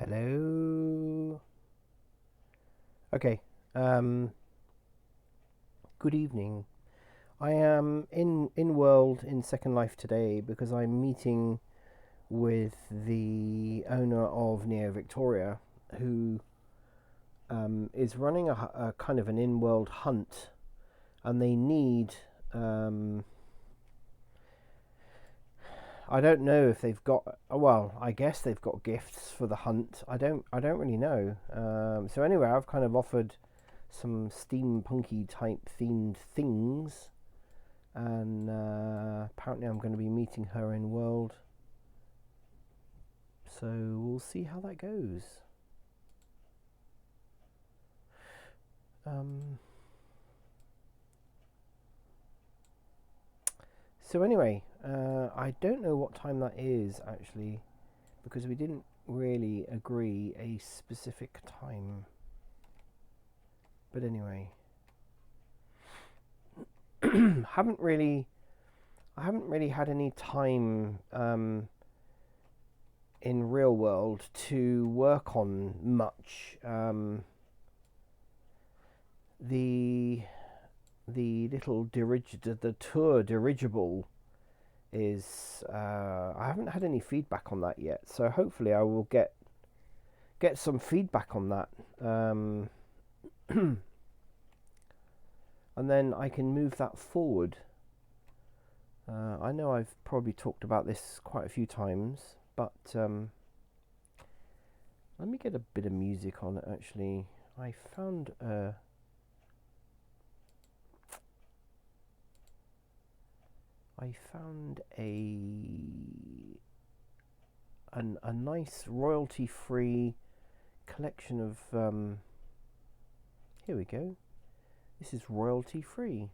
Hello. Okay. Um, Good evening. I am in world in Second Life today because I'm meeting with the owner of Neo Victoria, who is running a kind of an in-world hunt, and they need. Um, I don't know if they've got. Well, I guess they've got gifts for the hunt. I don't really know. So anyway, I've kind of offered some steampunky type themed things, and apparently I'm going to be meeting her in world, so we'll see how that goes. um, so anyway, I don't know what time that is actually, because we didn't really agree a specific time, but anyway. haven't really I haven't really had any time in real world to work on much. The the tour dirigible is I haven't had any feedback on that yet, so hopefully I will get some feedback on that, and then I can move that forward. I know I've probably talked about this quite a few times, but let me get a bit of music on it actually. I found a nice royalty free collection of here we go. This is royalty free.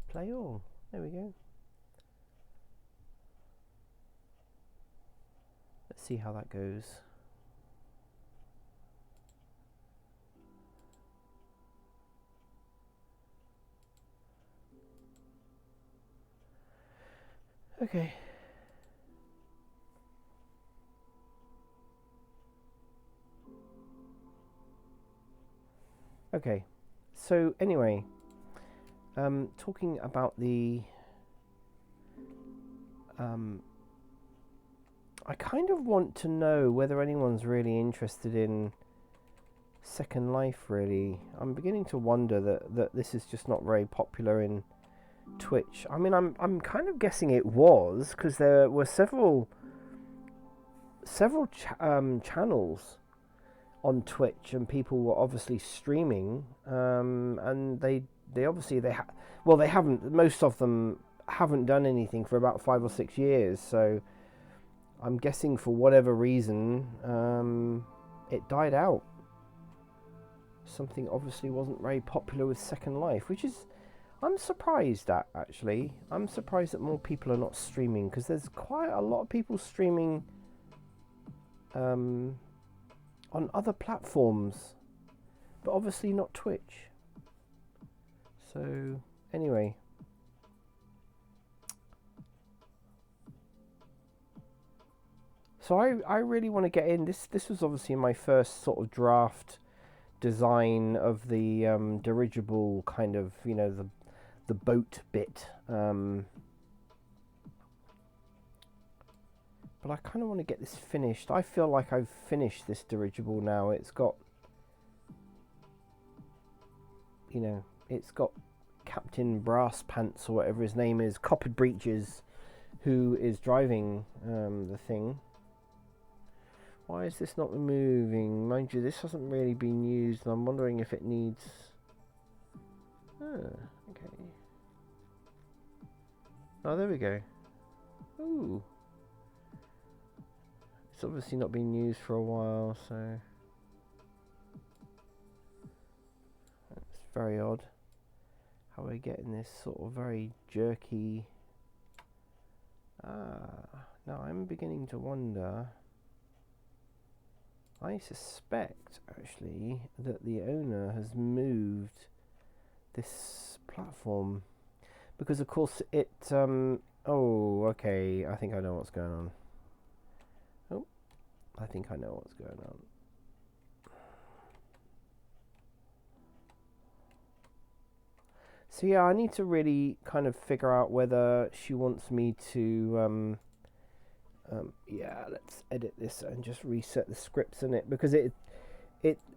Play all. There we go. Let's see how that goes. Okay. Okay. So anyway, talking about the I kind of want to know whether anyone's really interested in Second Life. Really, I'm beginning to wonder that this is just not very popular in Twitch. I mean, I'm kind of guessing it was, because there were several channels on Twitch, and people were obviously streaming, and they obviously well, they haven't. Most of them haven't done anything for about 5 or 6 years, so I'm guessing for whatever reason it died out. Something obviously wasn't very popular with Second Life, which is I'm surprised at, actually. I'm surprised that more people are not streaming, because there's quite a lot of people streaming on other platforms, but obviously not Twitch. So anyway, so I really want to get in. This was obviously my first sort of draft design of the dirigible, kind of, the boat bit. But I kind of want to get this finished. I feel like I've finished this dirigible now. It's got, it's got Captain Brass Pants, or whatever his name is, Coppered Breeches, who is driving the thing. Why is this not moving? Mind you, this hasn't really been used, and I'm wondering if it needs... Oh, okay. Oh, there we go. Ooh. It's obviously not been used for a while, so... That's very odd. How we're getting this sort of very jerky... Now I'm beginning to wonder... I suspect, actually, that the owner has moved this platform. because of course it oh, okay, I think I know what's going on. Oh, I think I know what's going on. So yeah, I need to really kind of figure out whether she wants me to yeah, let's edit this and just reset the scripts in it, because it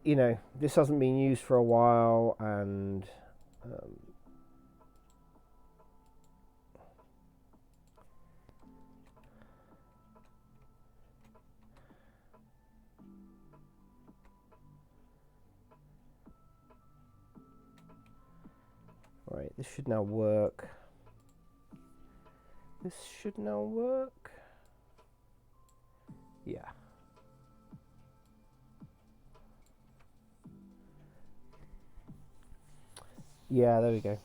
you know, this hasn't been used for a while, and right, this should now work. This should now work. Yeah. Yeah, there we go.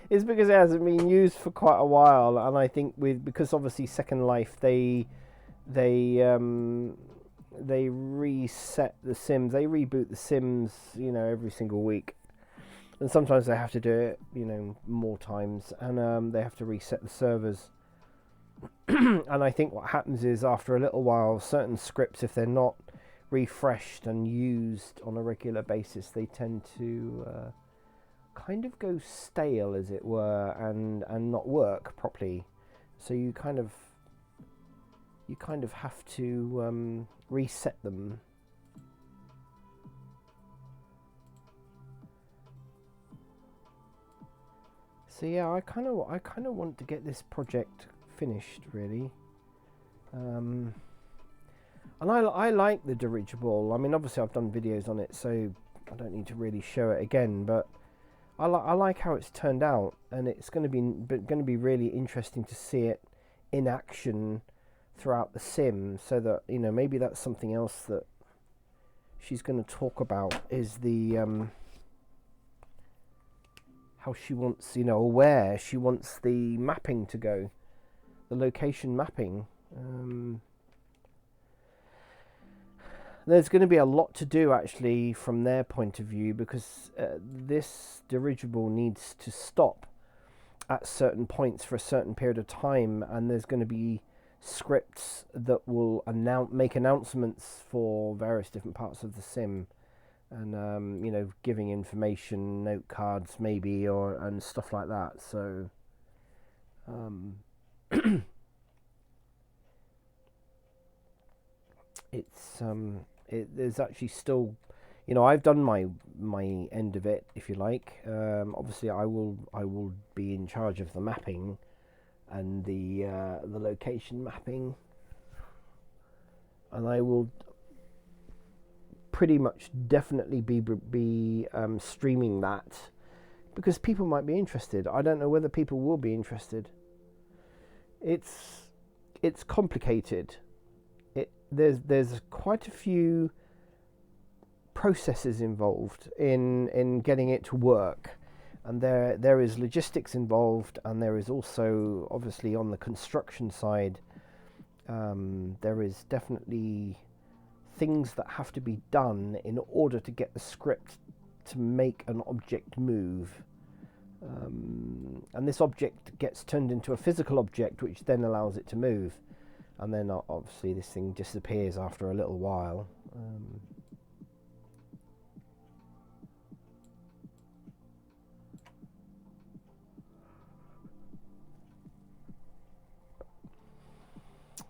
It's because it hasn't been used for quite a while, and I think because obviously Second Life they they reset the Sims, they reboot the Sims, you know, every single week, and sometimes they have to do it, you know, more times, and they have to reset the servers. And I think what happens is after a little while, certain scripts, if they're not refreshed and used on a regular basis, they tend to kind of go stale, as it were, and not work properly. So you kind of have to reset them. So yeah, I kind of want to get this project finished, really. And I like the dirigible. I mean, obviously I've done videos on it, so I don't need to really show it again. But I like how it's turned out, and it's going to be really interesting to see it in action throughout the sim, so that, you know, maybe that's something else that she's going to talk about, is the how she wants, you know, where she wants the mapping to go, the location mapping. There's going to be a lot to do, actually, from their point of view, because this dirigible needs to stop at certain points for a certain period of time, and there's going to be scripts that will make announcements for various different parts of the sim, and you know, giving information, note cards maybe, and stuff like that. So it's there's actually still, you know, I've done my end of it, if you like. Obviously I will be in charge of the mapping and the location mapping, and I will pretty much definitely be streaming that, because people might be interested. I don't know whether people will be interested. It's complicated. There's quite a few processes involved in getting it to work, and there is logistics involved, and there is also, obviously, on the construction side, there is definitely things that have to be done in order to get the script to make an object move. And this object gets turned into a physical object, which then allows it to move. And then obviously this thing disappears after a little while.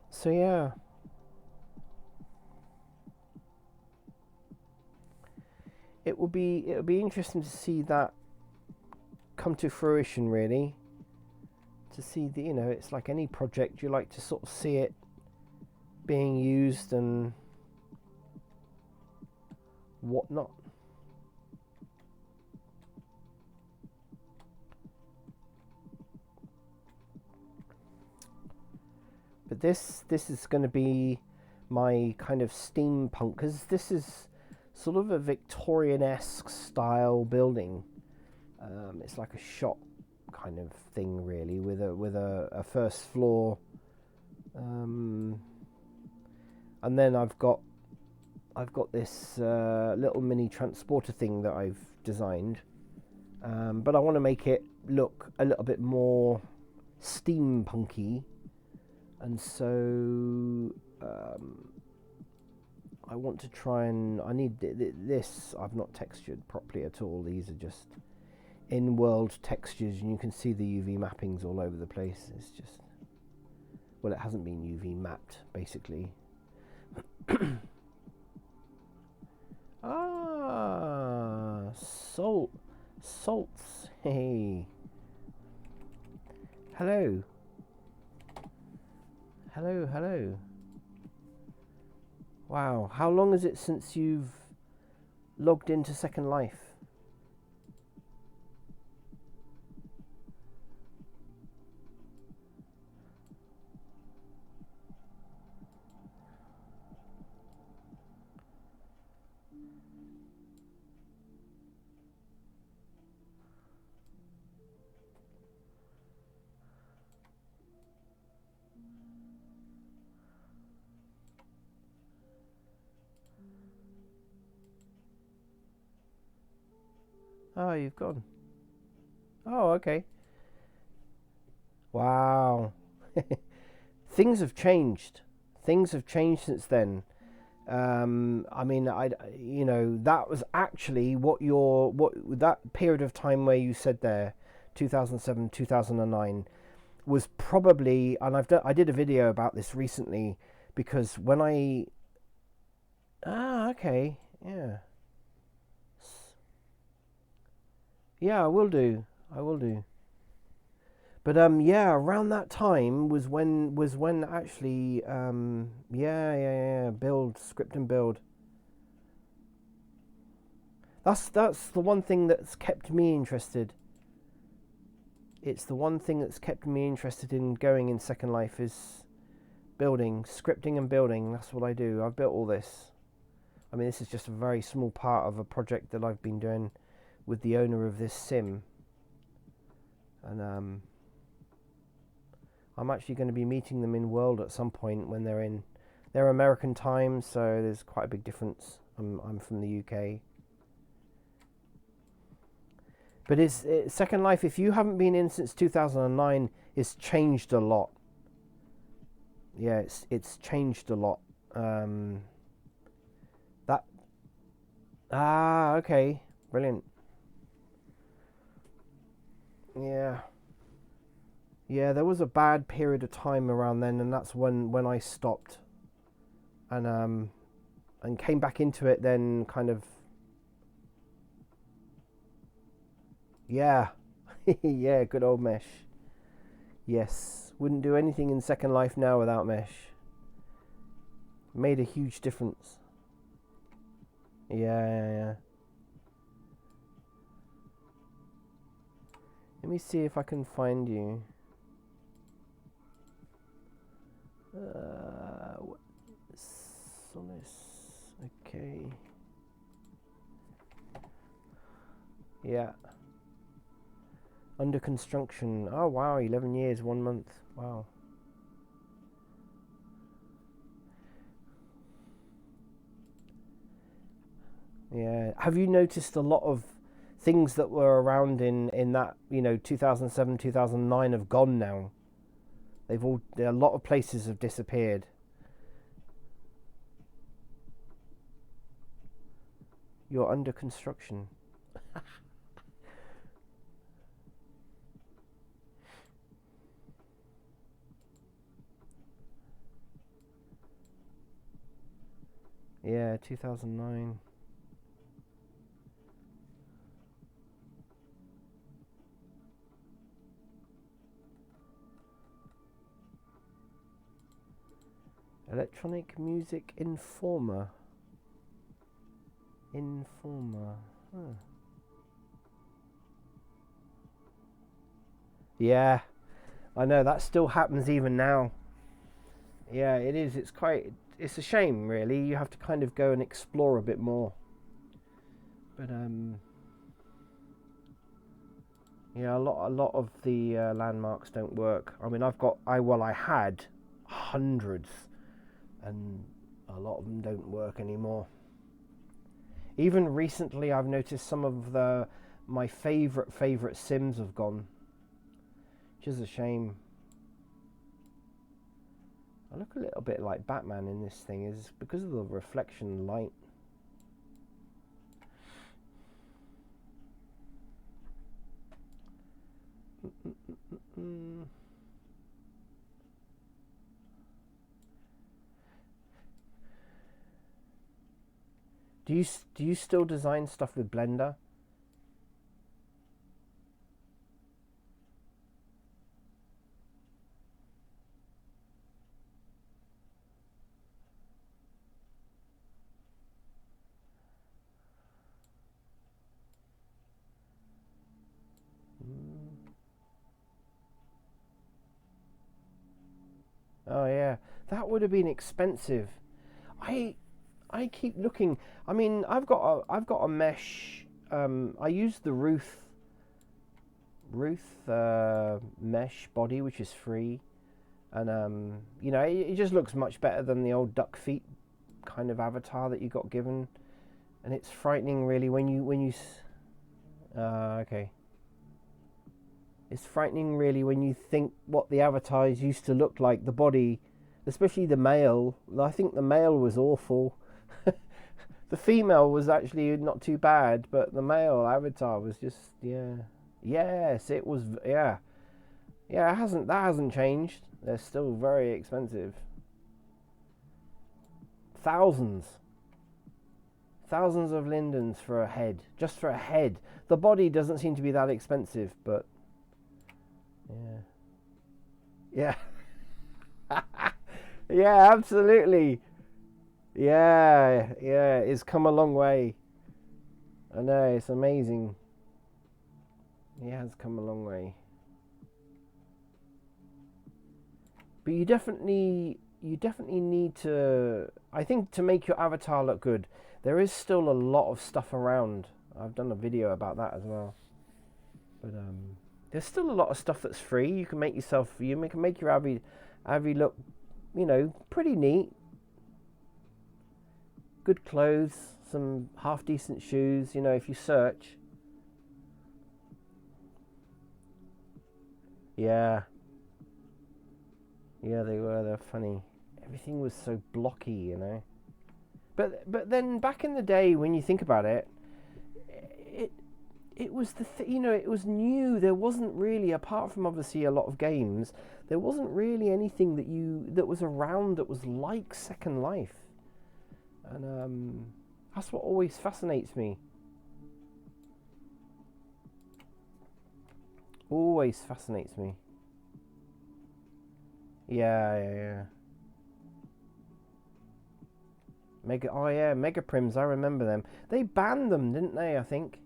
So yeah, it'll be interesting to see that come to fruition, really. To see the, you know, it's like any project, you like to sort of see it being used and whatnot. But this is going to be my kind of steampunk, because this is sort of a Victorian-esque style building. It's like a shop kind of thing, really, with a first floor, and then I've got this little mini transporter thing that I've designed, but I want to make it look a little bit more steampunky, and so I want to try and I need this. I've not textured properly at all. These are just in-world textures, and you can see the UV mappings all over the place. It's just, well, it hasn't been UV mapped basically. Salts. Hey, hello. Wow, how long is it since you've logged into Second Life? Oh, you've gone. Oh, okay. Wow. Things have changed. Things have changed since then. I mean, that was actually what that period of time where you said there, 2007, 2009, was probably, and I did a video about this recently, because when okay, yeah. Yeah, I will do. But yeah, around that time was when actually yeah, build, script and build. That's the one thing that's kept me interested. It's the one thing that's kept me interested in going in Second Life is building, scripting and building. That's what I do. I've built all this. I mean, this is just a very small part of a project that I've been doing with the owner of this sim. And I'm actually going to be meeting them in world at some point when they're American time, so there's quite a big difference. I'm from the UK. But Second Life, if you haven't been in since 2009, it's changed a lot. Yeah, it's changed a lot. Okay, brilliant. Yeah. Yeah, there was a bad period of time around then, and that's when I stopped, and came back into it. Then kind of, yeah, yeah, good old Mesh. Yes, wouldn't do anything in Second Life now without Mesh. Made a huge difference. Yeah. Let me see if I can find you. Solis. Okay. Yeah. Under construction. Oh wow, 11 years, 1 month. Wow. Yeah. Have you noticed a lot of things that were around in that, 2007, 2009 have gone now? A lot of places have disappeared. You're under construction. Yeah, 2009. Electronic Music Informer. Huh. Yeah, I know that still happens even now. Yeah, it is. It's a shame, really. You have to kind of go and explore a bit more. But yeah, a lot of the landmarks don't work. I mean, I had hundreds, and a lot of them don't work anymore. Even recently, I've noticed some of the my favorite Sims have gone, which is a shame. I look a little bit like Batman in this thing, is because of the reflection light. Do you still design stuff with Blender? Oh yeah, that would have been expensive. I keep looking. I mean, I've got a mesh. I use the Ruth mesh body, which is free, and you know, it just looks much better than the old duck feet kind of avatar that you got given, and it's frightening really when you. Okay. It's frightening really when you think what the avatars used to look like, the body, especially the male. I think the male was awful. The female was actually not too bad, but the male avatar was just, yeah. Yes, it was, yeah. Yeah, that hasn't changed. They're still very expensive. Thousands of lindens for a head, just for a head. The body doesn't seem to be that expensive, but yeah. Yeah, absolutely. Yeah, it's come a long way. I know, it's amazing. It has come a long way. But you definitely need to, I think, to make your avatar look good. There is still a lot of stuff around. I've done a video about that as well. But there's still a lot of stuff that's free. You can make yourself, you can make your Avi look, you know, pretty neat. Good clothes, some half decent shoes, you know, if you search. Yeah. Yeah, they're funny. Everything was so blocky, you know. But then back in the day, when you think about it, it was you know, it was new. There wasn't really, apart from obviously a lot of games, there wasn't really anything that was around that was like Second Life, and that's what always fascinates me. Always fascinates me. Yeah. Mega Prims. I remember them. They banned them, didn't they? I think.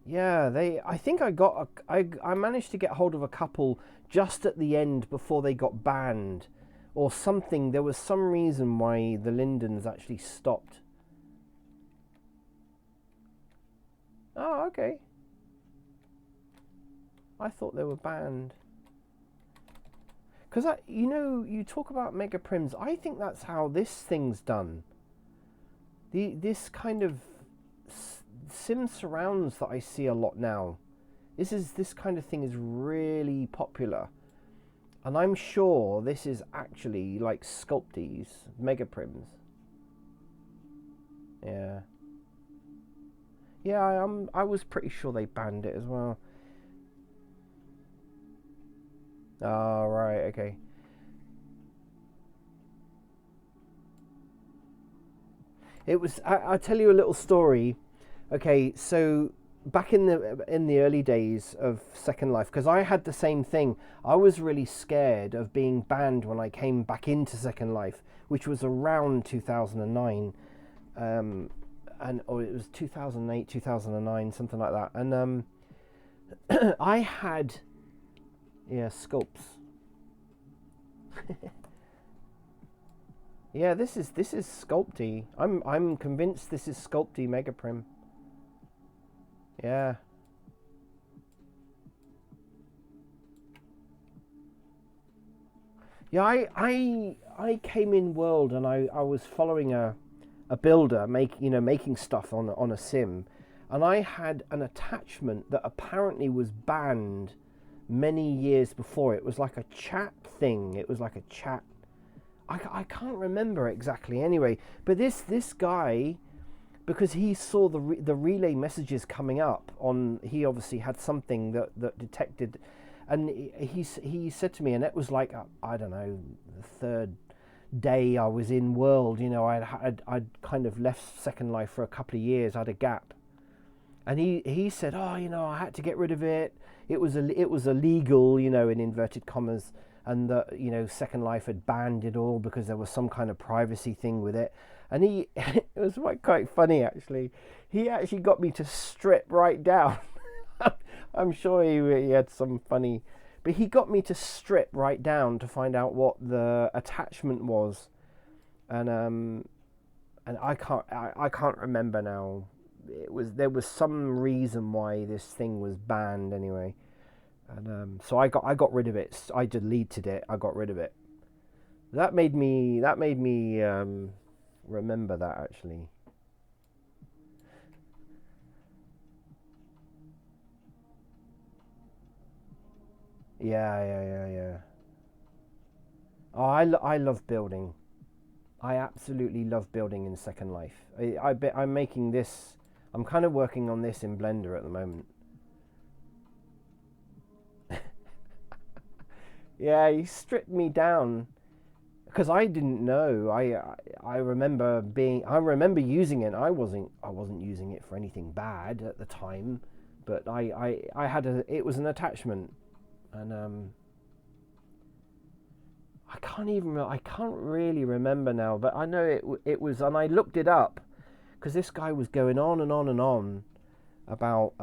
Yeah, I think I managed to get hold of a couple just at the end before they got banned, or something. There was some reason why the Lindens actually stopped. Oh, okay. I thought they were banned. Because, you know, you talk about Mega Prims. I think that's how this thing's done. This kind of sim surrounds that I see a lot now. This kind of thing is really popular. And I'm sure this is actually like Sculpey's Mega Prims. Yeah. Yeah, I was pretty sure they banned it as well. Oh, right, okay. It was. I'll tell you a little story. Okay, so back in the early days of Second Life, because I had the same thing. I was really scared of being banned when I came back into Second Life, which was around 2009, or it was 2008, 2009, something like that. And I had, yeah, Sculpts. Yeah, this is Sculpey. I'm convinced this is Sculpey Mega Prim. Yeah. Yeah, I came in world and I was following a builder making stuff on a sim, and I had an attachment that apparently was banned many years before. It was like a chat thing. It was like a chat. I can't remember exactly anyway. But this guy, because he saw the relay messages coming up on, he obviously had something that detected, and he said to me, and it was like I don't know, the third day I was in World. You know, I'd kind of left Second Life for a couple of years. I had a gap, and he said, oh, you know, I had to get rid of it. It was illegal, you know, in inverted commas, and that, you know, Second Life had banned it all because there was some kind of privacy thing with it. And he, it was quite funny actually. He actually got me to strip right down. I'm sure he had some funny, but he got me to strip right down to find out what the attachment was, and I can't remember now. There was some reason why this thing was banned anyway, and so I got rid of it. I deleted it. I got rid of it. That made me remember that actually. Yeah. Oh, I love building. I absolutely love building in Second Life. I bet I'm making this. I'm kind of working on this in Blender at the moment. Yeah, he stripped me down because I didn't know. I remember I remember using it. I wasn't using it for anything bad at the time, but I had it was an attachment, and I can't really remember now, but I know it was, and I looked it up because this guy was going on and on and on about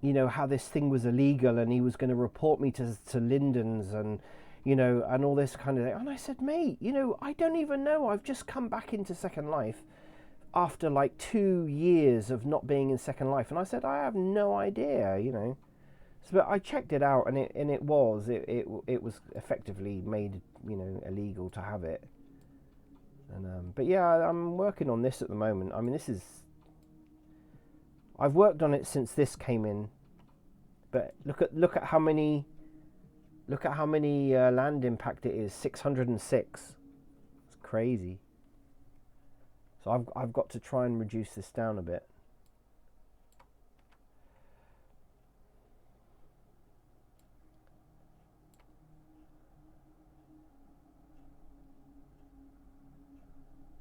you know, how this thing was illegal, and he was going to report me to Linden's, and you know, and all this kind of thing. And I said, mate, you know, I don't even know. I've just come back into Second Life after like 2 years of not being in Second Life, and I said I have no idea, you know. So, but I checked it out, and it was effectively made, you know, illegal to have it. And but yeah, I'm working on this at the moment. I mean, I've worked on it since this came in, but look at how many land impact it is. 606. It's crazy. So I've got to try and reduce this down a bit.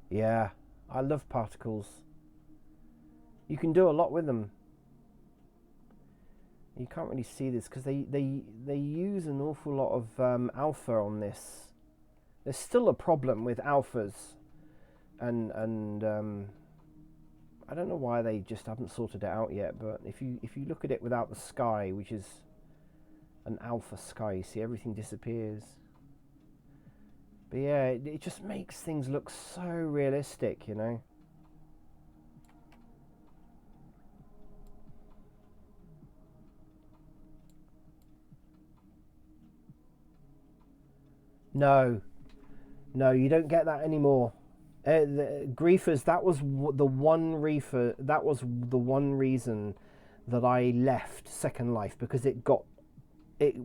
Yeah, I love particles. You can do a lot with them. You can't really see this because they use an awful lot of alpha on this. There's still a problem with alphas, and I don't know why they just haven't sorted it out yet. But if you look at it without the sky, which is an alpha sky, you see everything disappears. But yeah, it just makes things look so realistic, you know. No, no, you don't get that anymore. The griefers. That was the one reefer. That was the one reason that I left Second Life, because it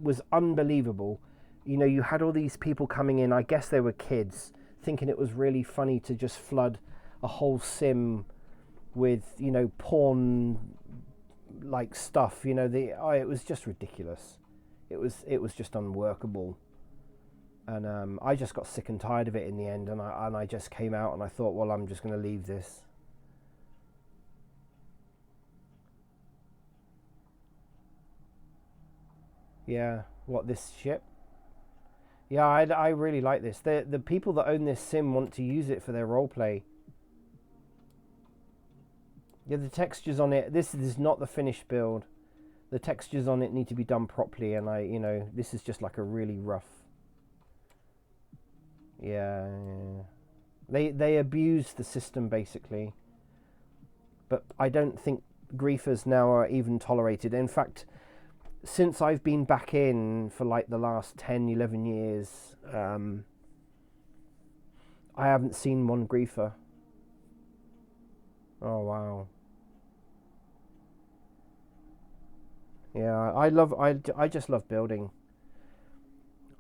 was unbelievable. You know, you had all these people coming in. I guess they were kids, thinking it was really funny to just flood a whole sim with, you know, porn like stuff. You know, it was just ridiculous. It was just unworkable. And I just got sick and tired of it in the end, and I just came out, and I thought, well, I'm just going to leave this. Yeah, what, this ship? Yeah, I really like this. The people that own this sim want to use it for their roleplay. Yeah, the textures on it. This is not the finished build. The textures on it need to be done properly, and you know, this is just like a really rough. Yeah. They abuse the system basically, but I don't think griefers now are even tolerated. In fact, since I've been back in for like the last 10, 11 years, I haven't seen one griefer. Oh wow. Yeah, I just love building.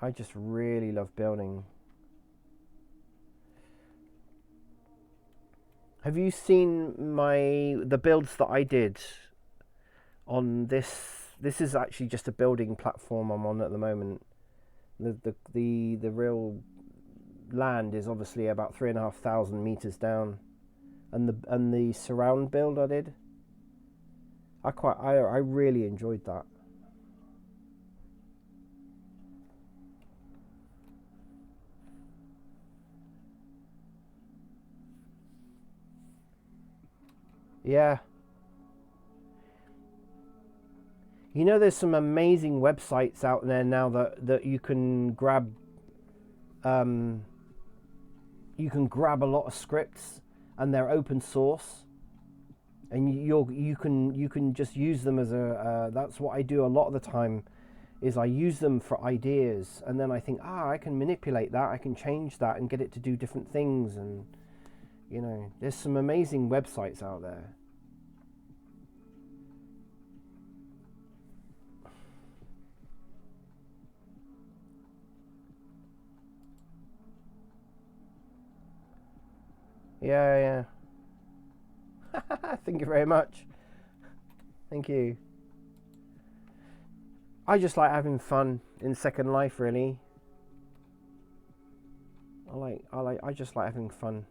I just really love building. Have you seen the builds that I did on this? This is actually just a building platform I'm on at the moment. The real land is obviously about 3,500 meters down, and the surround build I did, I really enjoyed that. Yeah, you know, there's some amazing websites out there now that um, you can grab a lot of scripts, and they're open source, and you can just use them as a. That's what I do a lot of the time. Is I use them for ideas, and then I think, I can manipulate that, I can change that, and get it to do different things, and there's some amazing websites out there. Yeah, yeah. Thank you very much. Thank you. I just like having fun in Second Life, really. I just like having fun.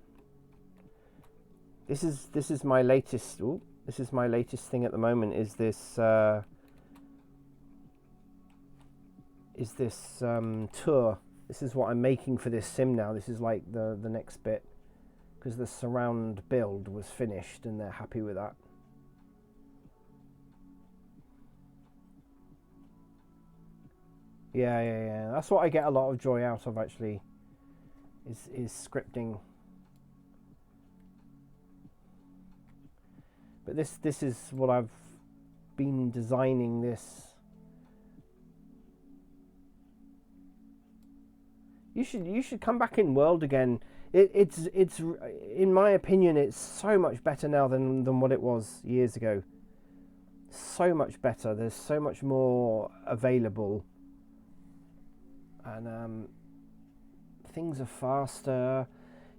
This is my latest. Ooh, this is my latest thing at the moment. Is this tour? This is what I'm making for this sim now. This is like the next bit, because the surround build was finished and they're happy with that. Yeah. That's what I get a lot of joy out of, actually. Is scripting. But this is what I've been designing this. You should come back in World again. It's in my opinion, it's so much better now than what it was years ago. So much better. There's so much more available, and things are faster.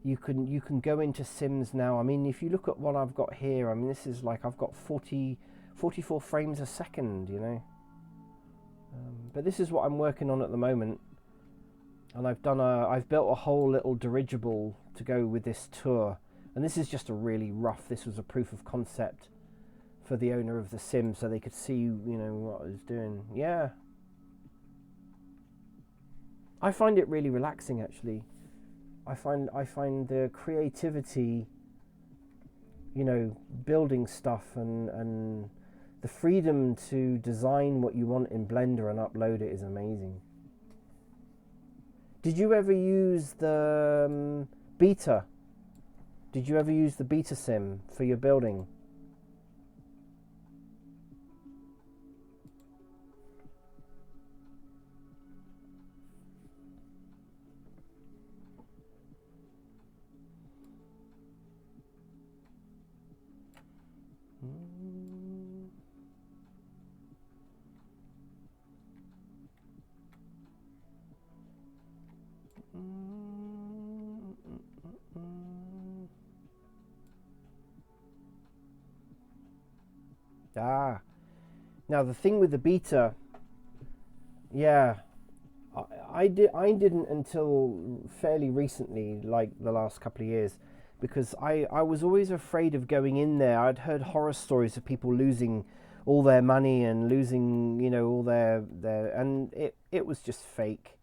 You can go into Sims now. I mean, if you look at what I've got here, I mean, this is like I've got 44 frames a second. But this is what I'm working on at the moment, and I've built a whole little dirigible to go with this tour, and this is just a really rough. This was a proof of concept for the owner of the sim, so they could see what I was doing. Yeah, I find it really relaxing, actually. I find the creativity, building stuff, and the freedom to design what you want in Blender and upload it is amazing. Did you ever use the beta? Did you ever use the beta sim for your building? Ah, now the thing with the beta, yeah, I didn't until fairly recently, like the last couple of years, because I was always afraid of going in there. I'd heard horror stories of people losing all their money and losing, all their and it was just fake.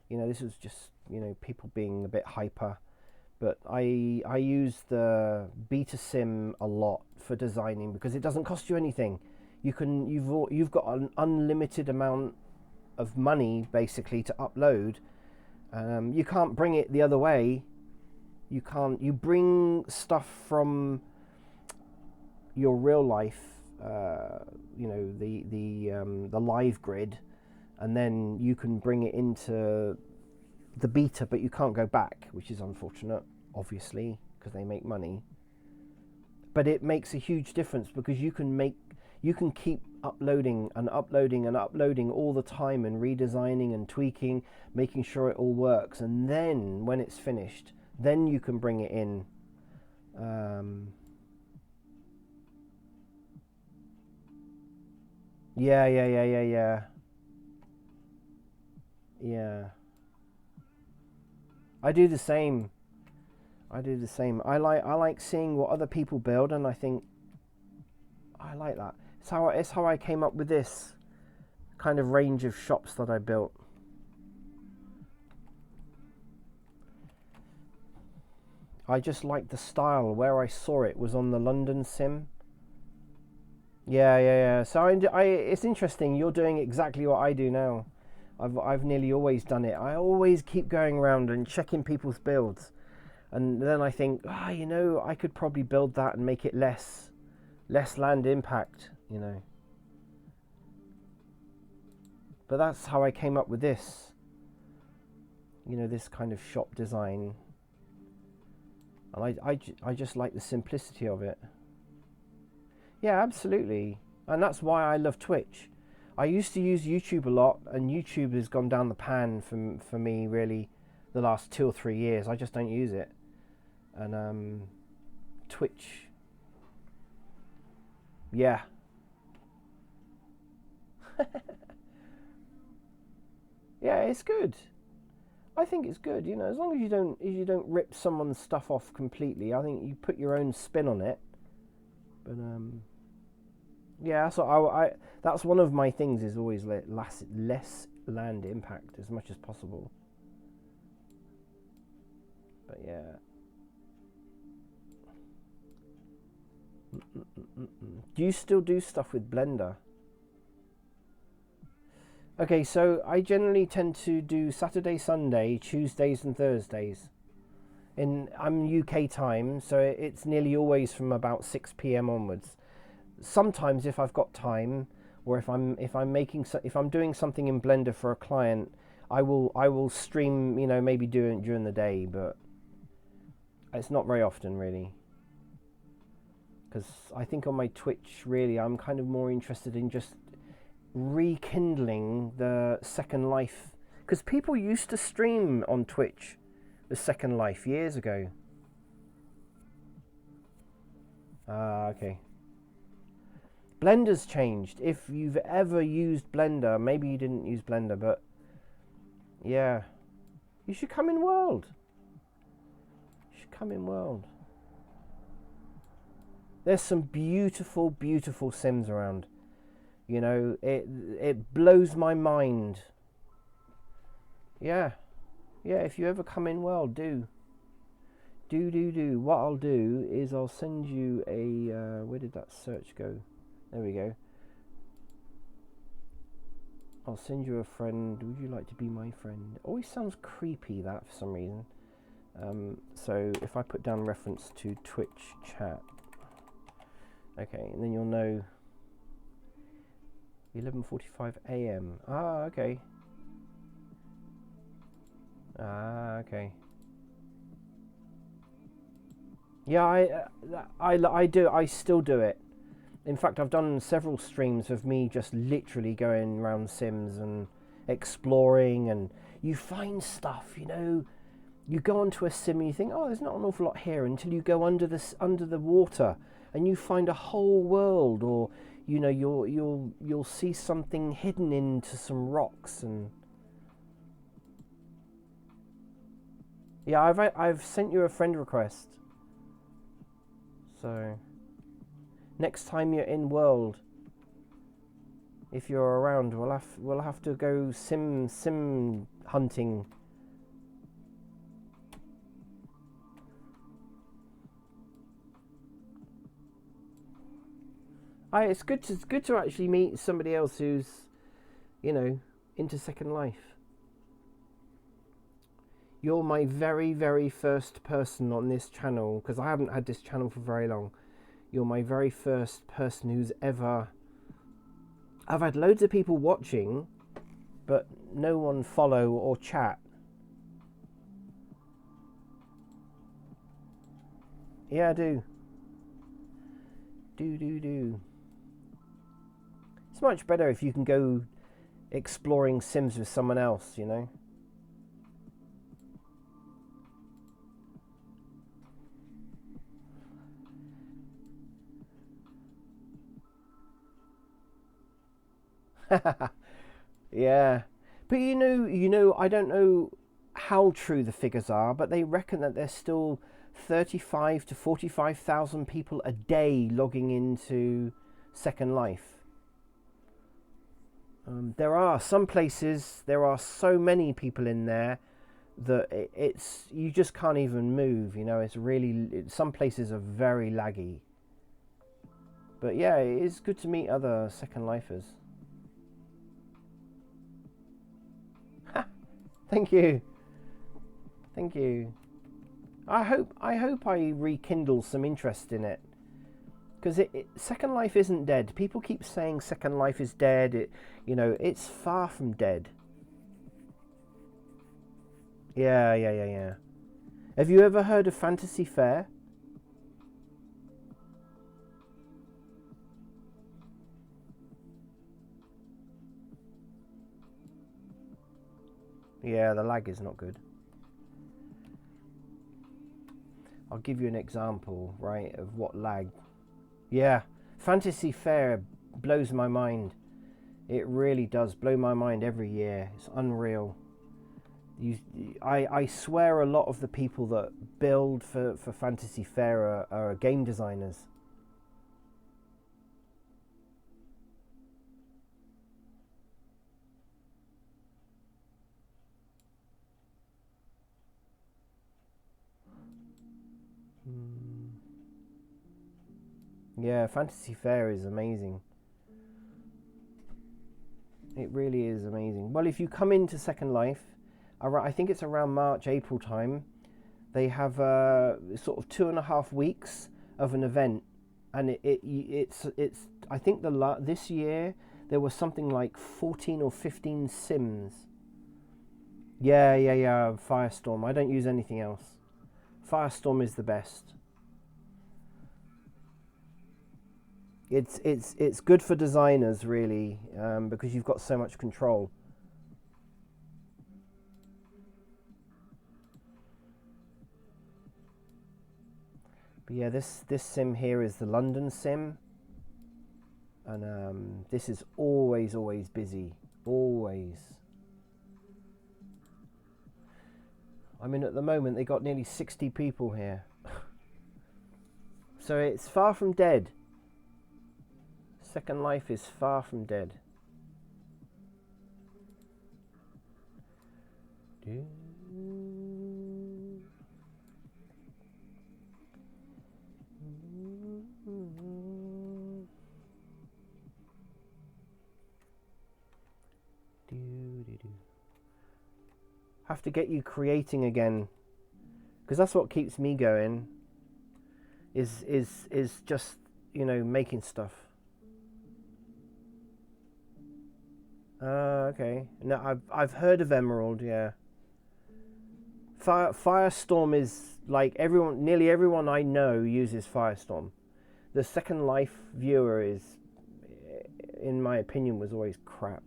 This was just, people being a bit hyper. But I use the beta sim a lot for designing because it doesn't cost you anything. You've got an unlimited amount of money basically to upload. You can't bring it the other way. You bring stuff from your real life, the live grid, and then you can bring it into the beta, but you can't go back, which is unfortunate, obviously, because they make money. But it makes a huge difference because you can keep uploading and uploading and uploading all the time and redesigning and tweaking, making sure it all works. And then when it's finished, then you can bring it in. Yeah. Yeah. I do the same. I like seeing what other people build, and I think I like that. It's how I came up with this kind of range of shops that I built. I just liked the style. Where I saw it was on the London Sim. Yeah. So it's interesting. You're doing exactly what I do now. I've nearly always done it. I always keep going around and checking people's builds, and then I think, I could probably build that and make it less land impact, But that's how I came up with this. This kind of shop design, and I just like the simplicity of it. Yeah, absolutely. And that's why I love Twitch. I used to use YouTube a lot, and YouTube has gone down the pan for me, really, the last 2 or 3 years. I just don't use it. And Twitch, yeah. Yeah, it's good. I think it's good, as long as you don't rip someone's stuff off completely. I think you put your own spin on it. But yeah, so that's one of my things, is always less land impact as much as possible. But yeah. Do you still do stuff with Blender? Okay, so I generally tend to do Saturday, Sunday, Tuesdays and Thursdays. I'm UK time, so it's nearly always from about 6 p.m. onwards. Sometimes, if I've got time, or if I'm doing something in Blender for a client, I will stream. Maybe do it during the day, but it's not very often, really. Because I think on my Twitch, really, I'm kind of more interested in just rekindling the Second Life. Because people used to stream on Twitch the Second Life years ago. Okay. Blender's changed. If you've ever used Blender, maybe you didn't use Blender, but yeah, you should come in World. There's some beautiful, beautiful Sims around. It blows my mind. Yeah. If you ever come in World, do. What I'll do is I'll send you a. Where did that search go? There we go. I'll send you a friend. Would you like to be my friend? It always sounds creepy, that, for some reason. So if I put down reference to Twitch chat. Okay, and then you'll know. 11:45 a.m. Okay. Okay. Yeah, I do. I still do it. In fact, I've done several streams of me just literally going around Sims and exploring, and you find stuff. You go onto a sim and you think, there's not an awful lot here, until you go under the water and you find a whole world, or you'll see something hidden into some rocks. And yeah, I've sent you a friend request. So next time you're in World, if you're around, we'll have to go sim hunting. It's good to actually meet somebody else who's, into Second Life. You're my very, very first person on this channel, because I haven't had this channel for very long. You're my very first person who's ever. I've had loads of people watching, but no one follow or chat. Yeah, I do. Do. It's much better if you can go exploring Sims with someone else, you know. Yeah, but I don't know how true the figures are, but they reckon that there's still 35 to 45,000 people a day logging into Second Life. There are some places, there are so many people in there that it's you just can't even move. You know, some places are very laggy. But yeah, it is good to meet other Second Lifers. Thank you. Thank you. I hope I rekindle some interest in it, because Second Life isn't dead. People keep saying Second Life is dead. It's far from dead. Yeah. Have you ever heard of Fantasy Fair? Yeah, the lag is not good. I'll give you an example, right, of what lag. Yeah, Fantasy Fair blows my mind. It really does blow my mind every year. It's unreal. I swear a lot of the people that build for Fantasy Fair are game designers. Yeah, Fantasy Fair is amazing. It really is amazing. Well, if you come into Second Life, I think it's around March, April time, they have sort of 2.5 weeks of an event, and it's I think this year there was something like 14 or 15 Sims. Yeah, Firestorm. I don't use anything else. Firestorm is the best. It's good for designers, really, because you've got so much control. But yeah, this sim here is the London sim, and this is always busy, always. I mean, at the moment they got nearly 60 people here, so it's far from dead. Second Life is far from dead. Have to get you creating again, because that's what keeps me going. Is just making stuff. Okay. No, I've heard of Emerald. Yeah. Firestorm is like nearly everyone I know uses Firestorm. The Second Life viewer is, in my opinion, was always crap.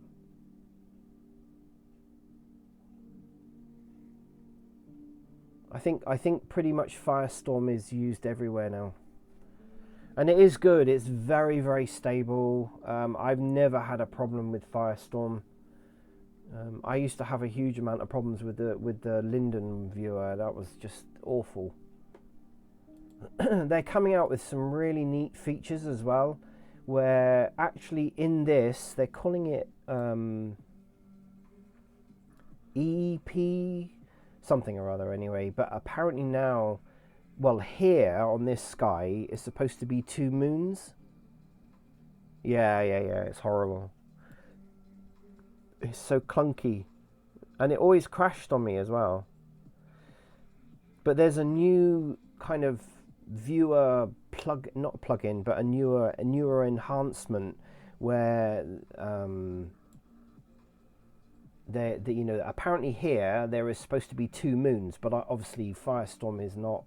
I think pretty much Firestorm is used everywhere now, and it is good. It's very stable. I've never had a problem with Firestorm. I used to have a huge amount of problems with the Linden viewer. That was just awful. They're coming out with some really neat features as well, where actually in this they're calling it EP something or other anyway, but apparently now, well, here on this sky is supposed to be 2 moons. Yeah, it's horrible. It's so clunky, and it always crashed on me as well. But there's a new kind of viewer not plug-in, but a newer enhancement where apparently here there is supposed to be 2 moons, but obviously Firestorm is not.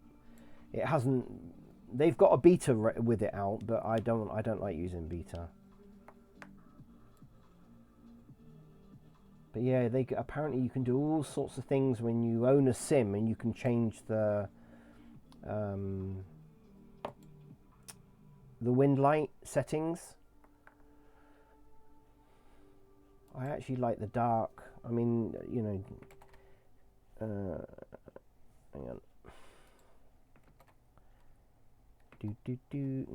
It hasn't. They've got a beta with it out, but I don't like using beta. But yeah, apparently you can do all sorts of things when you own a sim, and you can change um, the wind light settings. I actually like the dark. I mean, you know, hang on.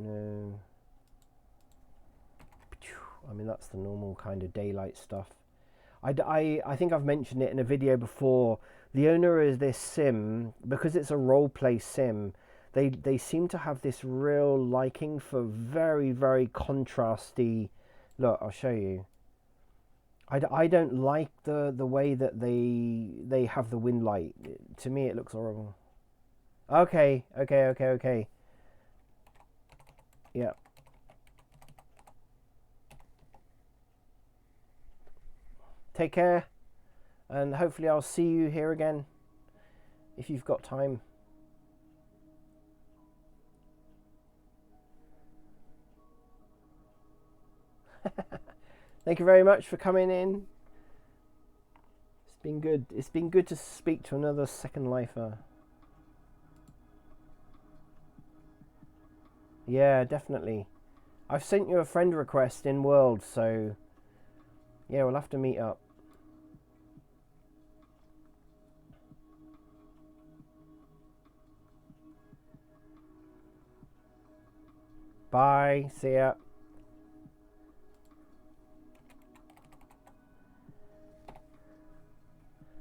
No. I mean, that's the normal kind of daylight stuff. I think I've mentioned it in a video before. The owner of this sim, because it's a role-play sim, they seem to have this real liking for very, very contrasty. Look, I'll show you. I don't like the way that they have the wind light. To me, it looks horrible. Okay. Yeah. Take care, and hopefully I'll see you here again if you've got time. Thank you very much for coming in. It's been good. It's been good to speak to another Second Lifer. Yeah, definitely. I've sent you a friend request in World, so yeah, we'll have to meet up. Bye. See ya.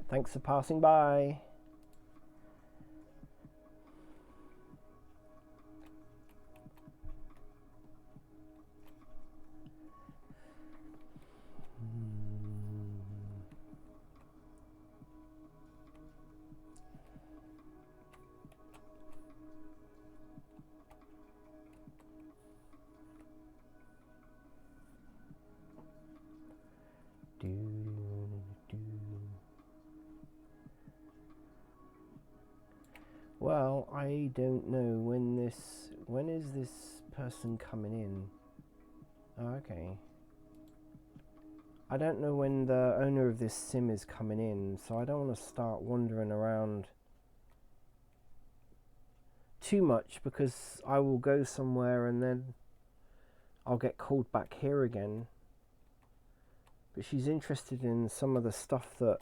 Thanks for passing by. Well, I don't know when is this person coming in? Oh, okay. I don't know when the owner of this sim is coming in, so I don't want to start wandering around too much, because I will go somewhere and then I'll get called back here again. But she's interested in some of the stuff that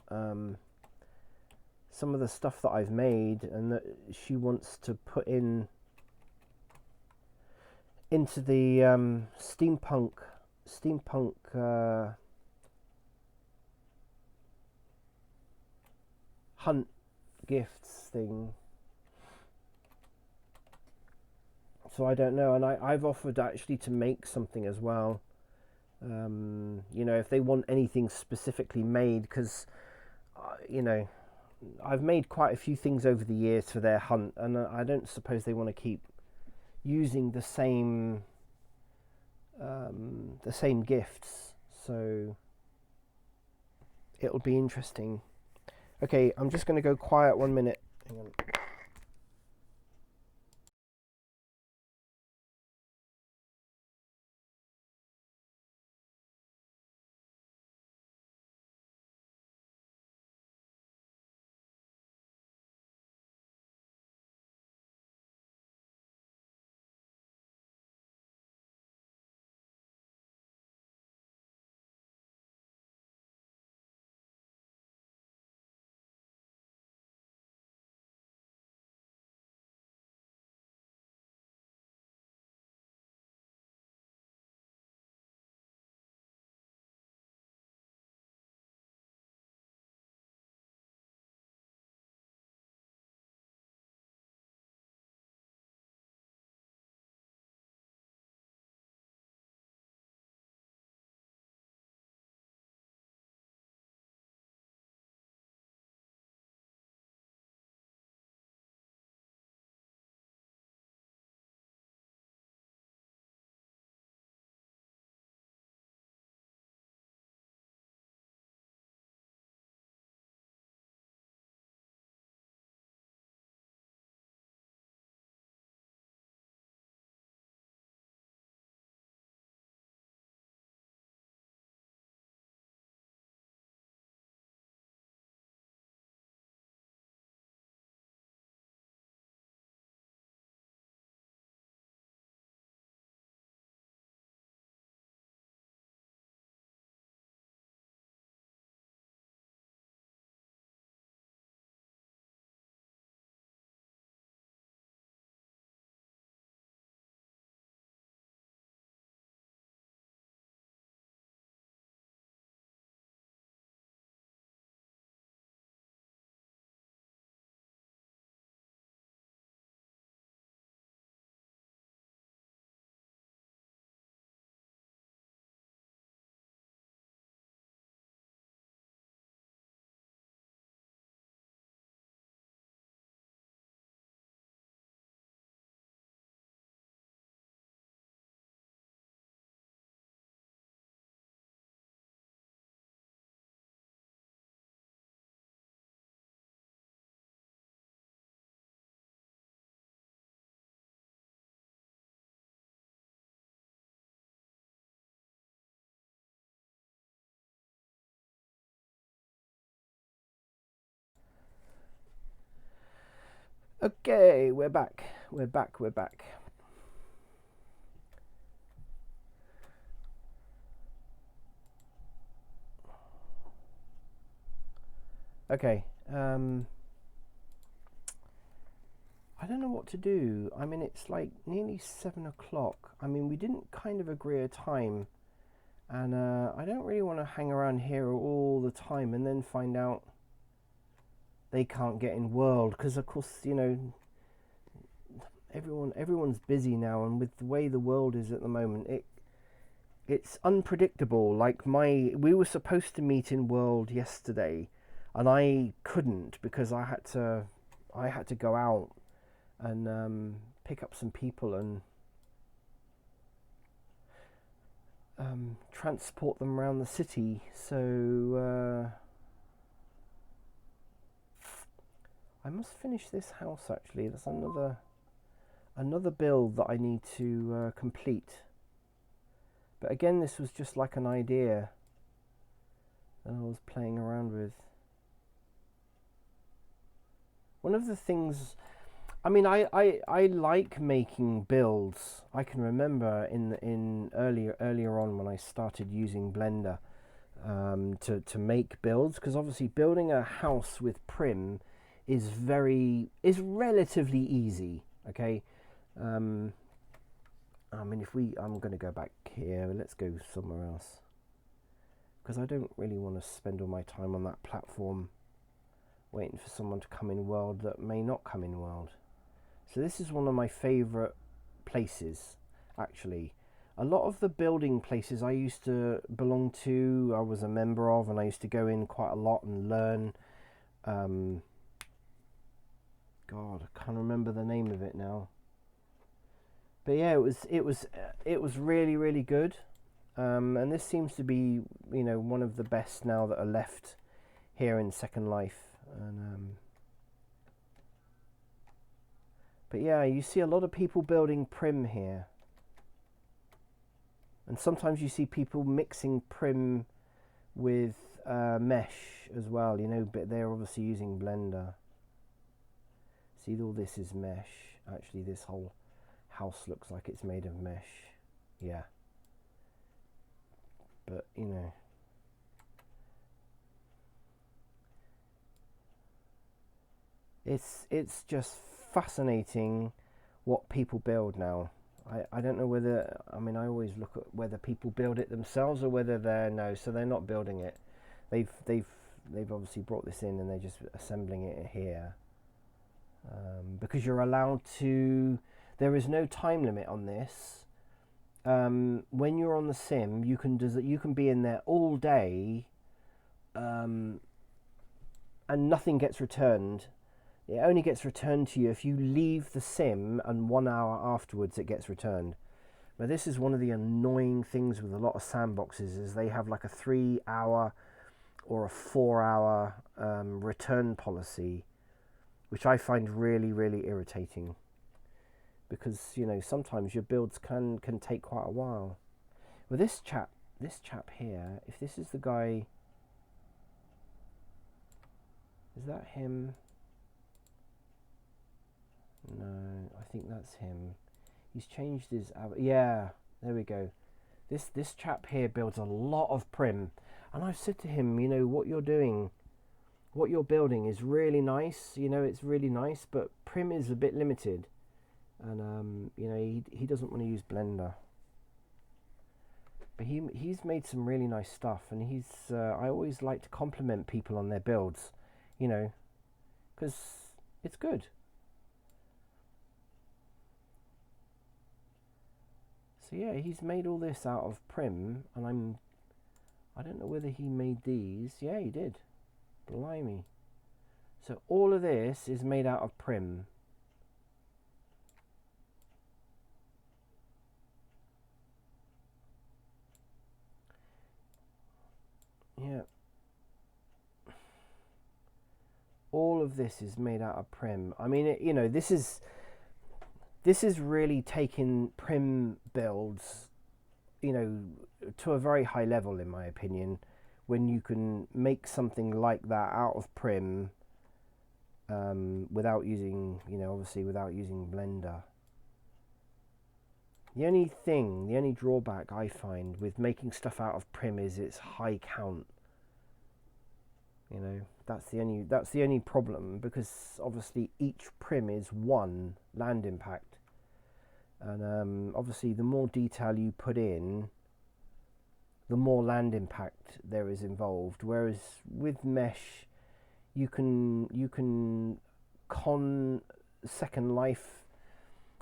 I've made, and that she wants to put into the steampunk hunt gifts thing. So I don't know, and I've offered actually to make something as well. You know, if they want anything specifically made, because you know, I've made quite a few things over the years for their hunt, and I don't suppose they want to keep using the same gifts. So it'll be interesting. Okay, I'm just going to go quiet 1 minute. Hang on. Okay, we're back. We're back. We're back. Okay. I don't know what to do. I mean, it's like nearly 7 o'clock. I mean, we didn't kind of agree a time, and I don't really want to hang around here all the time and then find out they can't get in world, because of course, you know, everyone's busy now, and with the way the world is at the moment, it's unpredictable. Like we were supposed to meet in world yesterday, and I couldn't because I had to go out and pick up some people and transport them around the city. So I must finish this house actually. There's another build that I need to complete. But again, this was just like an idea that I was playing around with. One of the things, I mean, I like making builds. I can remember in earlier on when I started using Blender to make builds, because obviously building a house with Prim is relatively easy. Okay, I mean, I'm going to go back here. Let's go somewhere else, because I don't really want to spend all my time on that platform waiting for someone to come in world that may not come in world. So this is one of my favourite places, actually. A lot of the building places I used to belong to, I was a member of, and I used to go in quite a lot and learn. God, I can't remember the name of it now. But yeah, it was really, really good. And this seems to be, you know, one of the best now that are left here in Second Life. And but yeah, you see a lot of people building Prim here. And sometimes you see people mixing Prim with mesh as well, you know, but they're obviously using Blender. See, all this is mesh. Actually, this whole house looks like it's made of mesh. Yeah. But, you know. It's just fascinating what people build now. I don't know whether, I mean, I always look at whether people build it themselves or whether so they're not building it. They've obviously brought this in and they're just assembling it here. Because you're allowed to, there is no time limit on this. When you're on the sim, you can be in there all day, and nothing gets returned. It only gets returned to you if you leave the sim, and 1 hour afterwards it gets returned. But this is one of the annoying things with a lot of sandboxes, is they have like a 3 hour or a 4 hour return policy, which I find really, really irritating, because, you know, sometimes your builds can take quite a while. Well, this chap here, if this is the guy, is that him? No, I think that's him. He's changed his yeah, there we go. This chap here builds a lot of Prim, and I've said to him, you know, what you're doing, what you're building is really nice, you know, it's really nice, but Prim is a bit limited, and you know, he doesn't want to use Blender. But he's made some really nice stuff, and I always like to compliment people on their builds, you know, because it's good. So yeah, he's made all this out of Prim, and I don't know whether he made these. Yeah, he did. Blimey. So all of this is made out of Prim. Yeah. All of this is made out of Prim. I mean, you know, this is really taking Prim builds, you know, to a very high level, in my opinion, when you can make something like that out of Prim, without using, obviously without using Blender. The only drawback I find with making stuff out of Prim is its high count. That's the only problem, because obviously each Prim is one land impact, and obviously the more detail you put in, the more land impact there is involved. Whereas with Mesh, you can con Second Life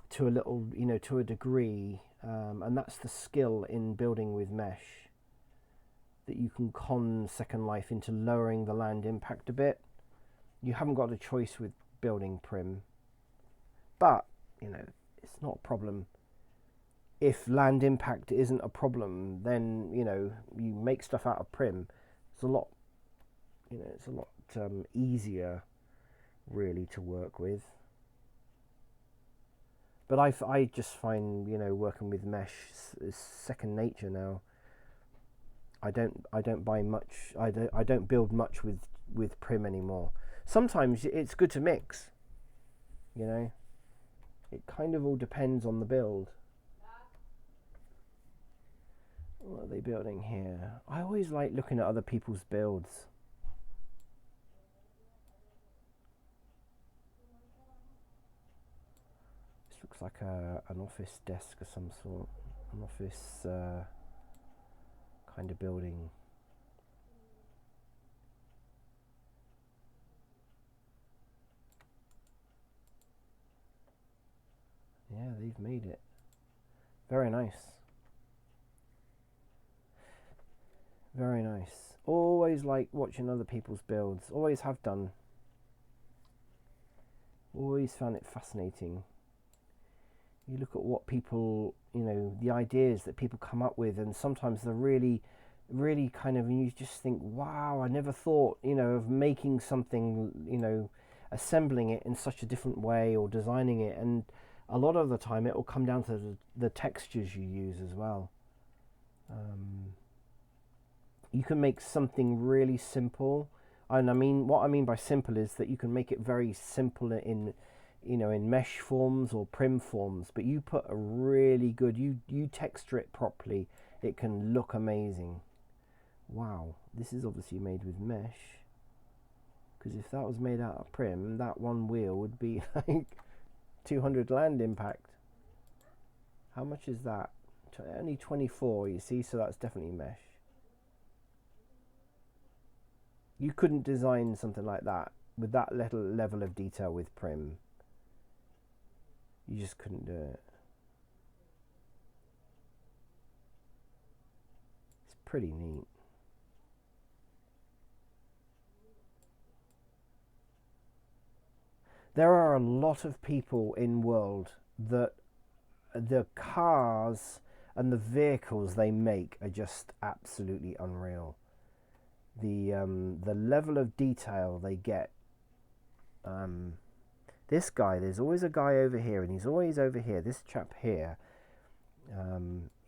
to a little, to a degree, and that's the skill in building with Mesh, that you can con Second Life into lowering the land impact a bit. You haven't got a choice with building Prim, but it's not a problem. If land impact isn't a problem, then you make stuff out of Prim. It's a lot, easier, really, to work with. But I just find working with Mesh is second nature now. I don't buy much. I don't build much with Prim anymore. Sometimes it's good to mix. It kind of all depends on the build. What are they building here? I always like looking at other people's builds. This looks like an office desk of some sort. An office kind of building. Yeah, they've made it. Very nice. Very nice. Always like watching other people's builds. Always have done. Always found it fascinating. You look at what people, the ideas that people come up with, and sometimes they're really, really kind of, and you just think, wow, I never thought, of making something, assembling it in such a different way or designing it. And a lot of the time it will come down to the textures you use as well. You can make something really simple, and what I mean by simple is that you can make it very simple in Mesh forms or Prim forms, but you put a really good, you texture it properly, it can look amazing. Wow, this is obviously made with Mesh, because if that was made out of Prim, that one wheel would be like 200 land impact. How much is that? Only 24, you see, so that's definitely Mesh. You couldn't design something like that with that little level of detail with Prim. You just couldn't do it. It's pretty neat. There are a lot of people in world that the cars and the vehicles they make are just absolutely unreal. The level of detail they get. This guy, there's always a guy over here, and he's always over here. This chap here,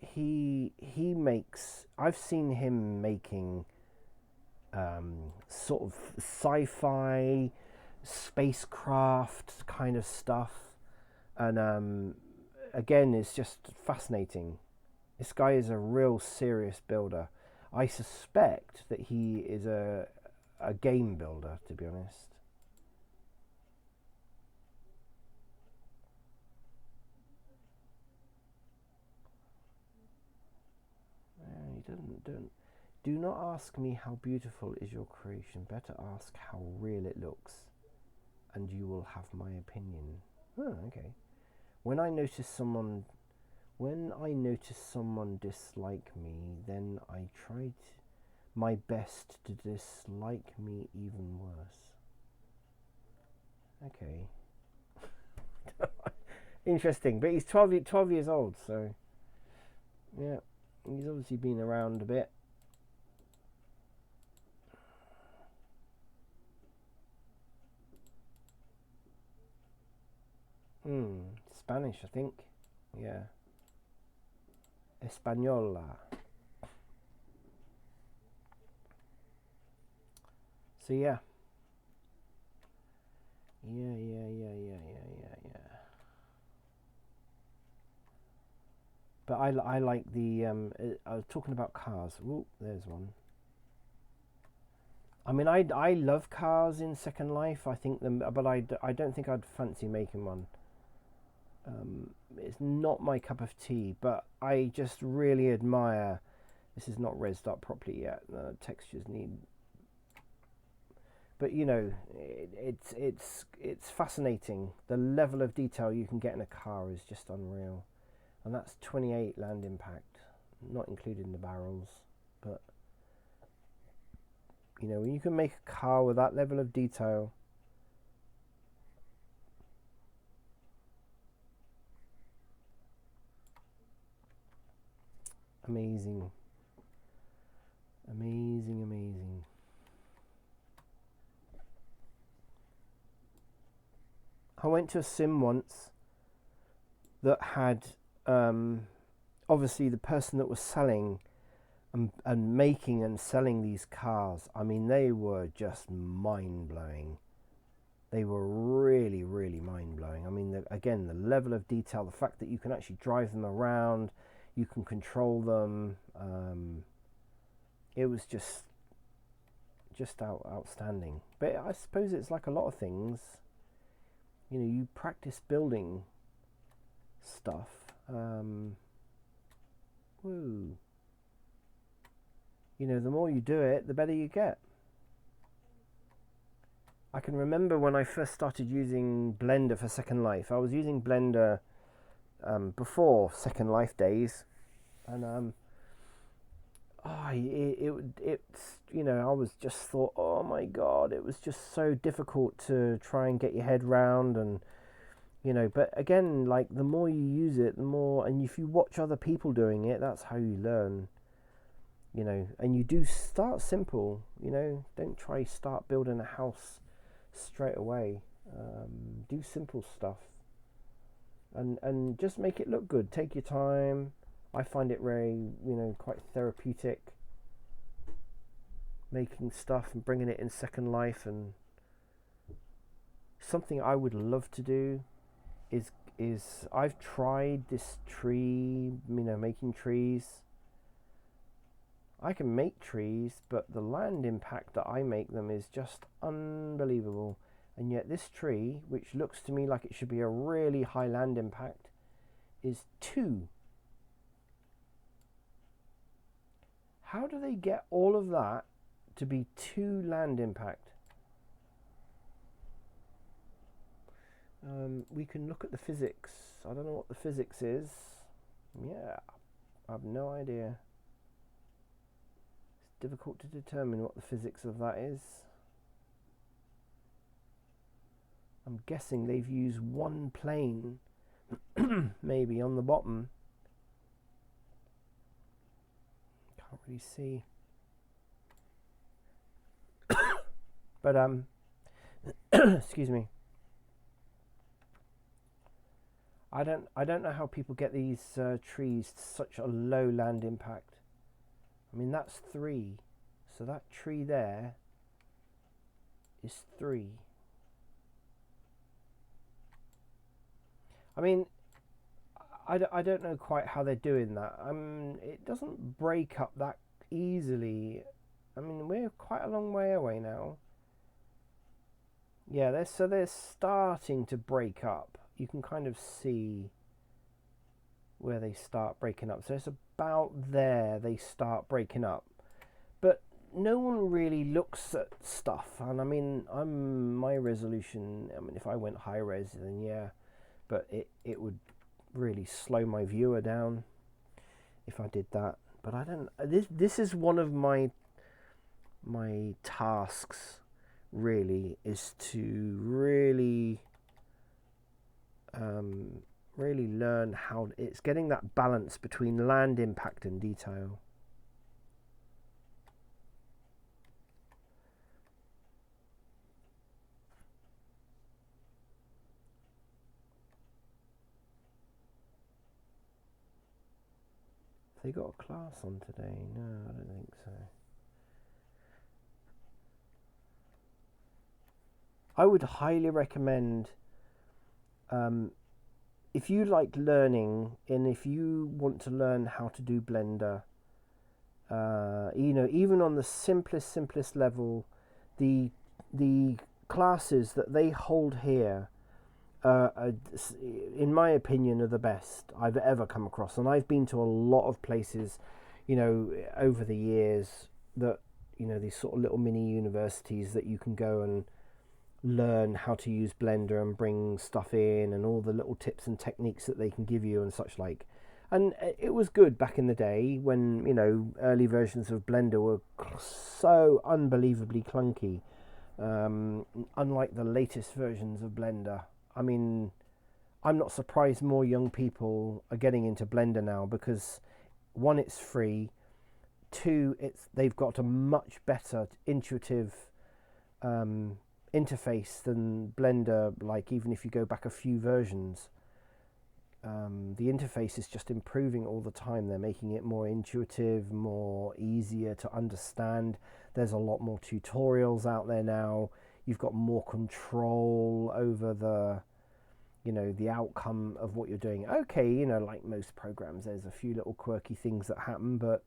he makes. I've seen him making sort of sci-fi, spacecraft kind of stuff, and again, it's just fascinating. This guy is a real serious builder. I suspect that he is a game builder, to be honest. He don't. Do not ask me how beautiful is your creation. Better ask how real it looks, and you will have my opinion. Oh, okay. When I notice someone dislike me, then I try my best to dislike me even worse. Okay. Interesting, but he's 12 years old, so yeah, he's obviously been around a bit. Spanish, I think. Yeah. Española. So yeah. Yeah. But I like the I was talking about cars. Ooh, there's one. I mean, I love cars in Second Life. I think them, but I don't think I'd fancy making one. It's not my cup of tea, but I just really admire. This is not rezzed up properly yet. The textures need, but you know, it's fascinating. The level of detail you can get in a car is just unreal, and that's 28 land impact, not including the barrels. But you know, when you can make a car with that level of detail, amazing, amazing. I went to a sim once that had obviously the person that was selling and making and selling these cars. I mean, they were just mind blowing. They were really, really mind blowing. I mean, again, the level of detail, the fact that you can actually drive them around, you can control them. It was just outstanding. But I suppose it's like a lot of things. You know, you practice building stuff. Woo. You know, the more you do it, the better you get. I can remember when I first started using Blender for Second Life. I was using Blender before Second Life days, and it's you know, I was just thought, oh my god, it was just so difficult to try and get your head round, and you know. But again, like the more you use it, the more, and if you watch other people doing it, that's how you learn. You know, and you do start simple. You know, don't try start building a house straight away. Do simple stuff, and just make it look good. Take your time. I find it very, you know, quite therapeutic making stuff and bringing it in Second Life. And something I would love to do is I've tried this tree, you know, making trees. I can make trees, but the land impact that I make them is just unbelievable. And yet this tree, which looks to me like it should be a really high land impact, is 2. How do they get all of that to be 2 land impact? We can look at the physics. I don't know what the physics is. Yeah, I have no idea. It's difficult to determine what the physics of that is. I'm guessing they've used one plane, maybe on the bottom. Can't really see. But excuse me. I don't know how people get these trees to such a low land impact. I mean, that's 3, so that tree there is 3. I mean, I don't know quite how they're doing that. It doesn't break up that easily. I mean, we're quite a long way away now. Yeah, they're starting to break up. You can kind of see where they start breaking up. So it's about there they start breaking up. But no one really looks at stuff. And I mean, my resolution, I mean, if I went high res, then yeah. But it would really slow my viewer down if I did that. But I don't. This is one of my tasks. Really, is to really really learn how it's getting that balance between land impact and detail. Have they got a class on today? No, I don't think so. I would highly recommend, if you like learning and if you want to learn how to do Blender, even on the simplest level, the classes that they hold here, in my opinion, are the best I've ever come across. And I've been to a lot of places, over the years, that these sort of little mini universities that you can go and learn how to use Blender and bring stuff in, and all the little tips and techniques that they can give you and such like. And it was good back in the day when early versions of Blender were so unbelievably clunky, unlike the latest versions of Blender. I mean, I'm not surprised more young people are getting into Blender now, because one, it's free, two, they've got a much better intuitive interface than Blender. Like, even if you go back a few versions, the interface is just improving all the time. They're making it more intuitive, more easier to understand. There's a lot more tutorials out there now. You've got more control over the outcome of what you're doing. Okay, like most programs, there's a few little quirky things that happen, but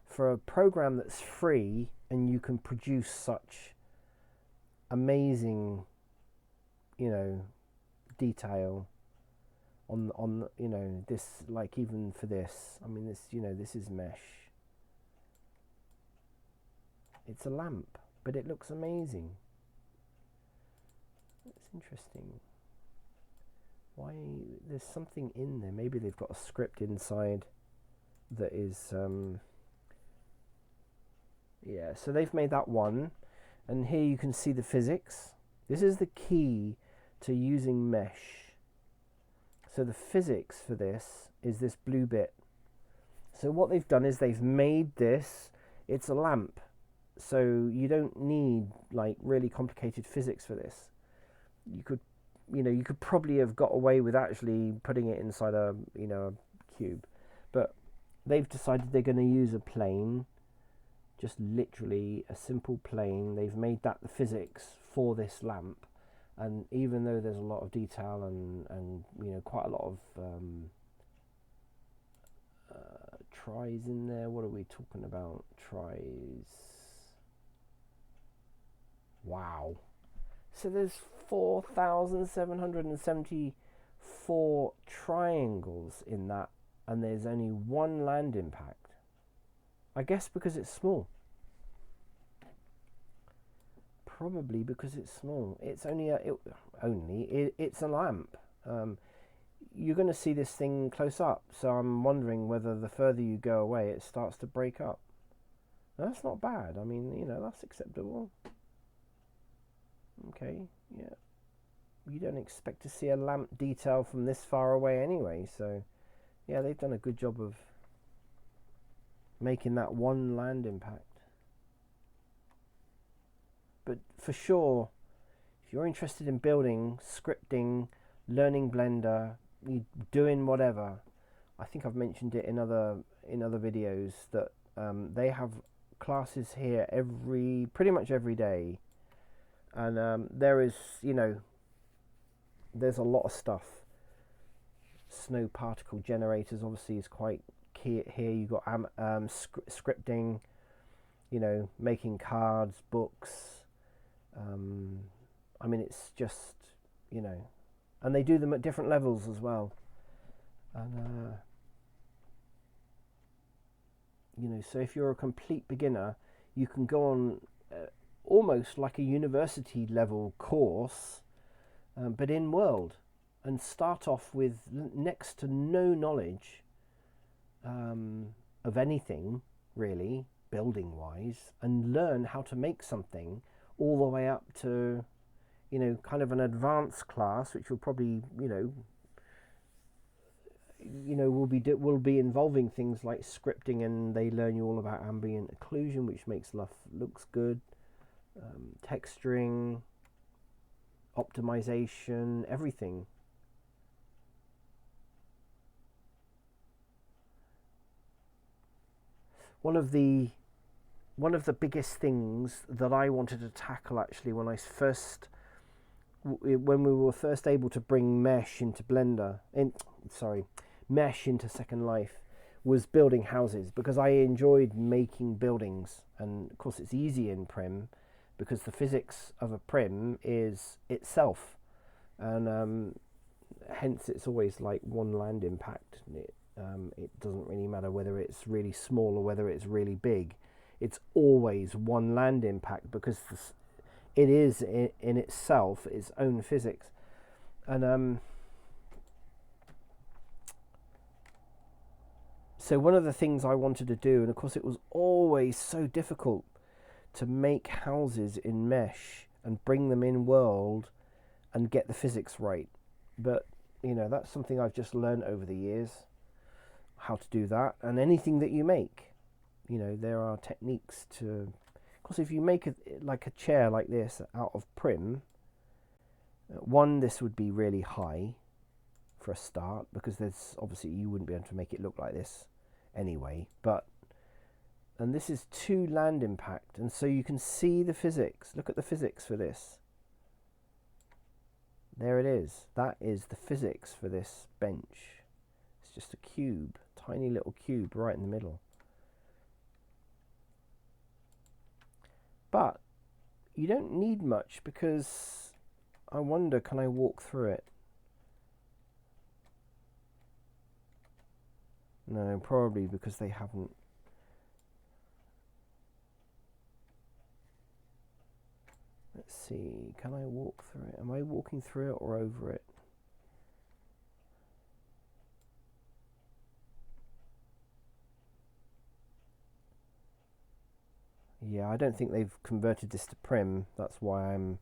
for a program that's free and you can produce such amazing, detail on this, like, even for this, I mean, this is mesh. It's a lamp, but it looks amazing. It's interesting. Why, there's something in there. Maybe they've got a script inside that is yeah, so they've made that one, and here you can see the physics. This is the key to using mesh. So the physics for this is this blue bit. So what they've done is they've made this, it's a lamp, so you don't need like really complicated physics for this. You could probably have got away with actually putting it inside a cube, but they've decided they're going to use a plane, just literally a simple plane. They've made that the physics for this lamp, and even though there's a lot of detail and quite a lot of tries in there. What are we talking about? Tries. Wow. So there's 4,774 triangles in that, and there's only one land impact. I guess because it's small. Probably because it's small. It's only it's a lamp. You're going to see this thing close up, so I'm wondering whether the further you go away, it starts to break up. That's not bad. I mean, that's acceptable. Okay, yeah. You don't expect to see a lamp detail from this far away anyway, so yeah, they've done a good job of making that one land impact. But for sure, if you're interested in building, scripting, learning Blender, doing whatever, I think I've mentioned it in other videos that they have classes here pretty much every day, and there is there's a lot of stuff. Snow particle generators obviously is quite key here. You've got scripting, making cards, books. I mean, it's just and they do them at different levels as well, and so if you're a complete beginner, you can go on almost like a university level course, but in world, and start off with next to no knowledge of anything really building wise, and learn how to make something all the way up to kind of an advanced class, which will probably will be involving things like scripting, and they learn you all about ambient occlusion, which makes looks good, texturing, optimization, everything. One of the biggest things that I wanted to tackle actually when I first when we were first able to bring mesh into mesh into Second Life, was building houses, because I enjoyed making buildings. And of course it's easy in Prim because the physics of a Prim is itself, and hence it's always like one land impact. It doesn't really matter whether it's really small or whether it's really big. It's always one land impact because it is in itself its own physics. And so one of the things I wanted to do, and of course it was always so difficult to make houses in mesh and bring them in world and get the physics right. But that's something I've just learned over the years, how to do that. And anything that you make, there are techniques to. Of course, if you make a chair like this out of Prim, this would be really high for a start, because there's obviously you wouldn't be able to make it look like this anyway. And this is 2 land impact, and so you can see the physics. Look at the physics for this. There it is. That is the physics for this bench. It's just a cube, tiny little cube right in the middle. But you don't need much, because I wonder, can I walk through it? No, probably because they haven't. Let's see, can I walk through it? Am I walking through it or over it? Yeah, I don't think they've converted this to Prim. That's why I'm.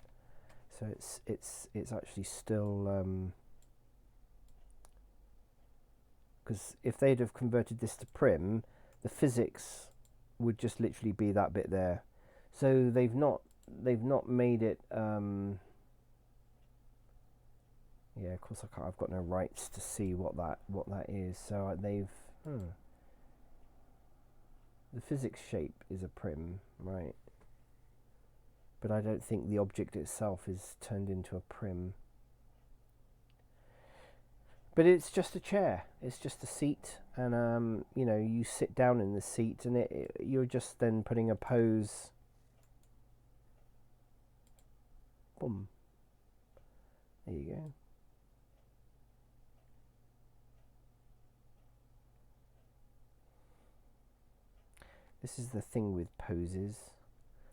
So it's actually still. Because if they'd have converted this to Prim, the physics would just literally be that bit there. So they've not made it. Yeah, of course I've got no rights to see what that is. So they've. The physics shape is a Prim, right? But I don't think the object itself is turned into a Prim. But it's just a chair. It's just a seat, and you sit down in the seat, and you're just then putting a pose. Boom. There you go. This is the thing with poses.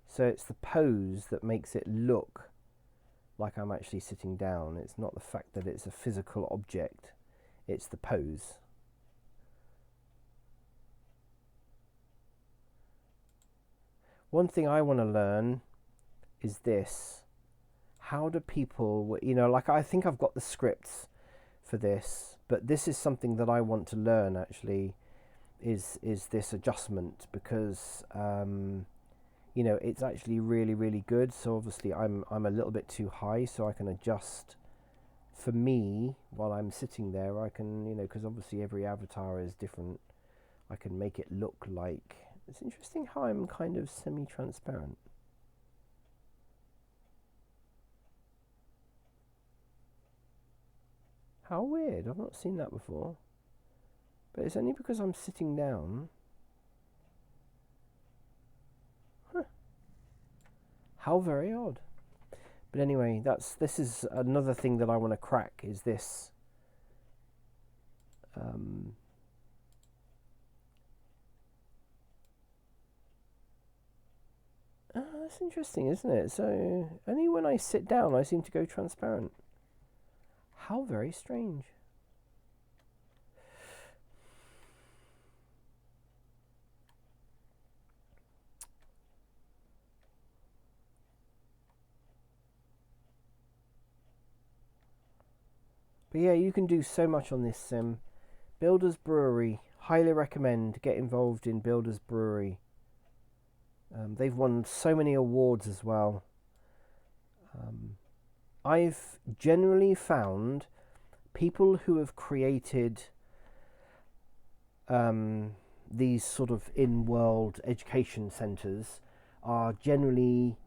So it's the pose that makes it look like I'm actually sitting down. It's not the fact that it's a physical object. It's the pose. One thing I want to learn is this. How do people, I think I've got the scripts for this, but this is something that I want to learn actually, is this adjustment, because it's actually really, really good. So obviously I'm a little bit too high, so I can adjust for me while I'm sitting there. I can, because obviously every avatar is different, I can make it look like. It's interesting how I'm kind of semi-transparent. How weird, I've not seen that before. But it's only because I'm sitting down. Huh. How very odd. But anyway, this is another thing that I want to crack, is this. That's interesting, isn't it? So only when I sit down I seem to go transparent. How very strange. But yeah, you can do so much on this sim. Builders Brewery, highly recommend. Get involved in Builders Brewery. They've won so many awards as well. I've generally found people who have created these sort of in-world education centres are generally,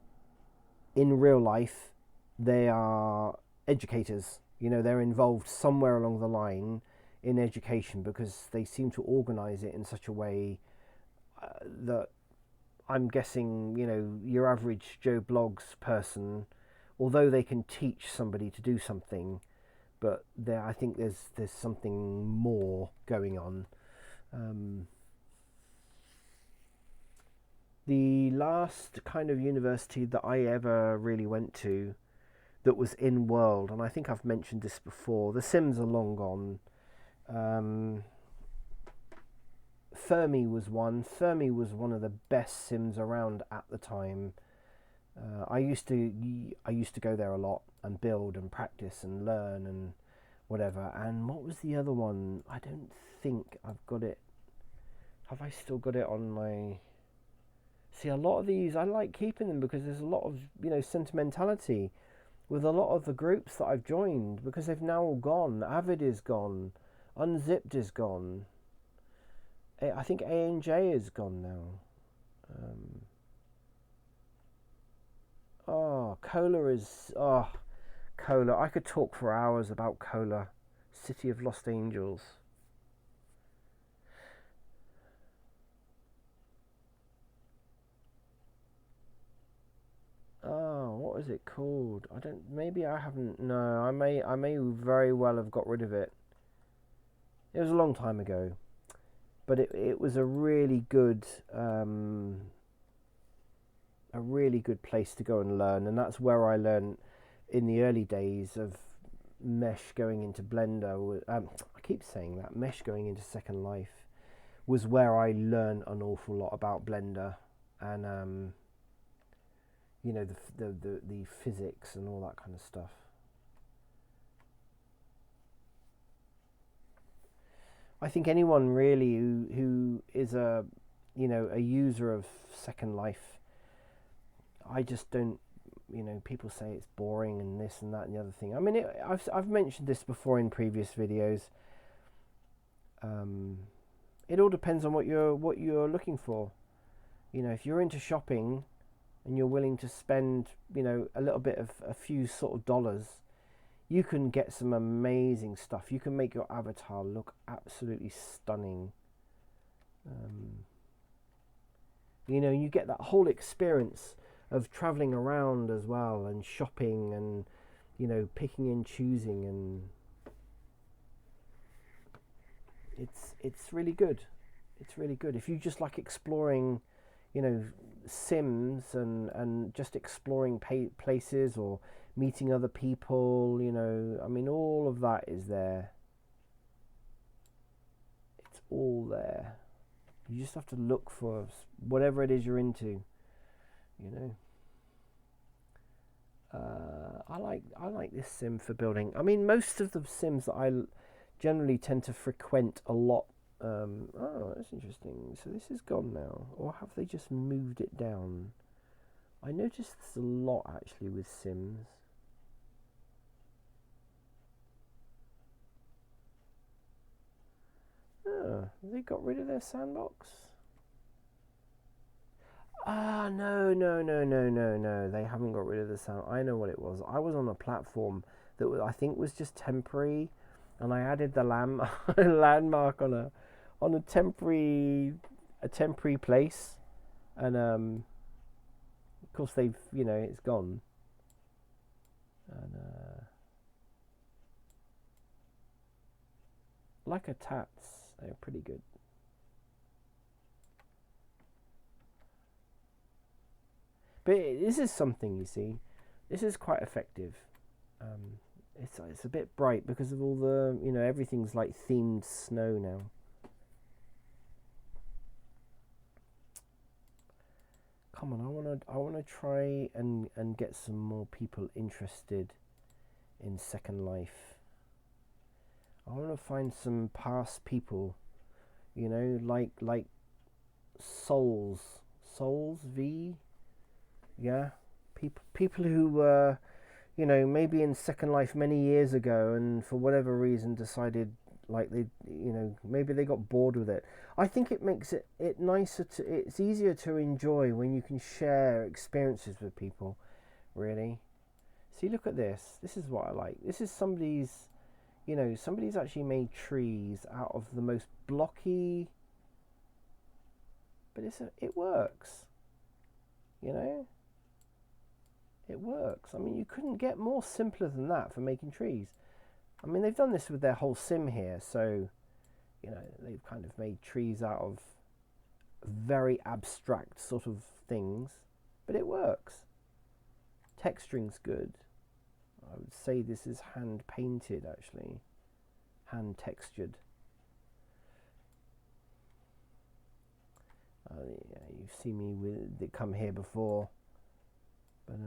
in real life, they are educators. You know, they're involved somewhere along the line in education because they seem to organise it in such a way that I'm guessing, you know, your average Joe Blogs person, although they can teach somebody to do something, but I think there's something more going on. The last kind of university that I ever really went to that was in world, and I think I've mentioned this before, the Sims are long gone. Fermi was one. Fermi was one of the best Sims around at the time. I used to go there a lot and build and practice and learn and whatever. And what was the other one? I don't think I've got it. Have I still got it on my... See, a lot of these, I like keeping them because there's a lot of, you know, sentimentality with a lot of the groups that I've joined because they've now all gone. Avid is gone. Unzipped is gone. I think A&J is gone now. Cola is... Cola. I could talk for hours about Cola. City of Lost Angels. What is it called? I don't... Maybe I haven't... No, I may very well have got rid of it. It was a long time ago. But it was a really good place to go and learn, and that's where I learned in the early days of Mesh going into Blender. I keep saying that, Mesh going into Second Life was where I learned an awful lot about Blender and you know, the physics and all that kind of stuff. I think anyone really who is a user of Second Life, I just don't, you know, people say it's boring and this and that and the other thing. I mean, I've mentioned this before in previous videos. It all depends on what you're looking for. You know, if you're into shopping and you're willing to spend, you know, a little bit of a few sort of dollars, you can get some amazing stuff. You can make your avatar look absolutely stunning. You know, you get that whole experience of traveling around as well and shopping and, you know, picking and choosing, and it's really good. It's really good. If you just like exploring, you know, Sims and just exploring places or meeting other people, you know, I mean, all of that is there. It's all there. You just have to look for whatever it is you're into, you know. I like this sim for building. I mean, most of the sims that I generally tend to frequent a lot. That's interesting. So this is gone now, or have they just moved it down? I noticed there's a lot actually with Sims. They got rid of their sandbox? No. They haven't got rid of the sound. I know what it was. I was on a platform that I think was just temporary, and I added the landmark on a temporary place, and of course they've, you know, it's gone. And like a tats, they're pretty good. But this is something, you see. This is quite effective. It's a bit bright because of all the, you know, everything's like themed snow now. Come on, I wanna try and get some more people interested in Second Life. I wanna find some past people, you know, like Souls V. Yeah, people who were, you know, maybe in Second Life many years ago, and for whatever reason decided, like, they, you know, maybe they got bored with it. I think it makes it nicer it's easier to enjoy when you can share experiences with people, really. See, look at this. This is what I like. This is somebody's, somebody's actually made trees out of the most blocky, but it works. It works. I mean, you couldn't get more simpler than that for making trees. I mean, they've done this with their whole sim here, so, they've kind of made trees out of very abstract sort of things, but it works. Texturing's good. I would say this is hand painted, actually. Hand textured. Yeah, you've seen me with it come here before, but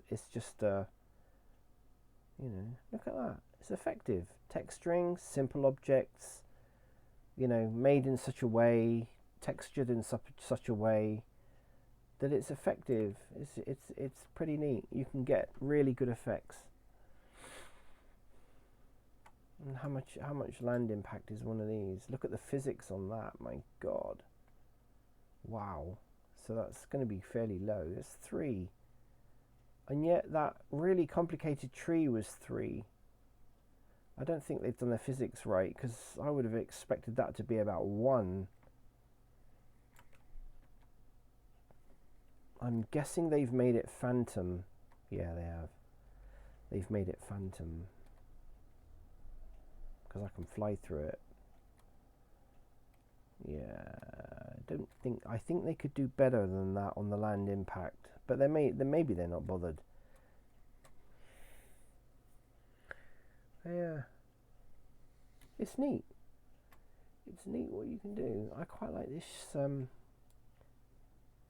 it's just look at that. It's effective. Texturing, simple objects, made in such a way, textured in such a way that it's effective. It's pretty neat. You can get really good effects. And how much land impact is one of these? Look at the physics on that. My God. Wow. So that's going to be fairly low. It's 3. And yet that really complicated tree was 3. I don't think they've done their physics right, because I would have expected that to be about 1. I'm guessing they've made it phantom. Yeah, they have. They've made it phantom. Because I can fly through it. Yeah, I think they could do better than that on the land impact, but maybe they're not bothered. Yeah, it's neat. It's neat what you can do. I quite like this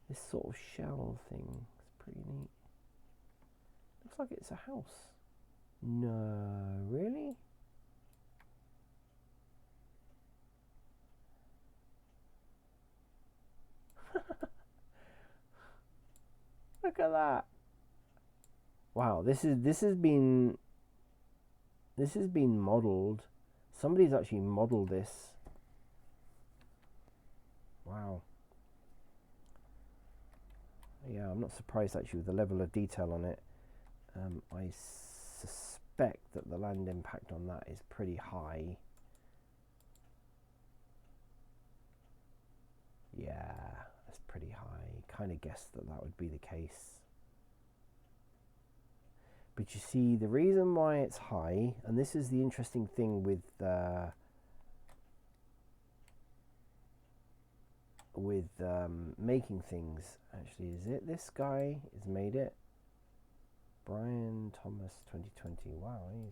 this sort of shell thing. It's pretty neat. Looks like it's a house. No, really? Look at that. Wow, this has been modeled. Somebody's actually modeled this. Wow. Yeah, I'm not surprised actually with the level of detail on it. I suspect that the land impact on that is pretty high. Yeah, that's pretty high. Kind of guessed that would be the case. But you see, the reason why it's high, and this is the interesting thing with making things. Actually, is it this guy has made it? Brian Thomas 2020. Wow,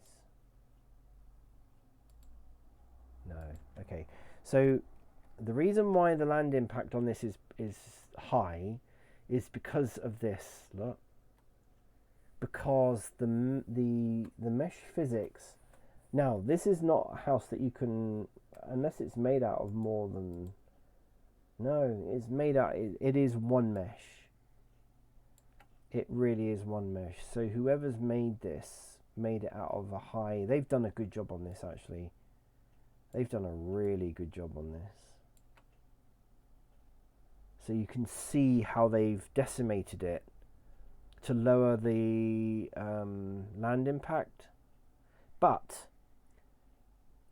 no. Okay, so the reason why the land impact on this is high is because of this. Look, because the mesh physics. Now, this is not a house that you can, unless it's made out of more than. No, it's made out. It is one mesh. It really is one mesh. So whoever's made this made it out of a high. They've done a good job on this, actually. They've done a really good job on this. So you can see how they've decimated it to lower the land impact. But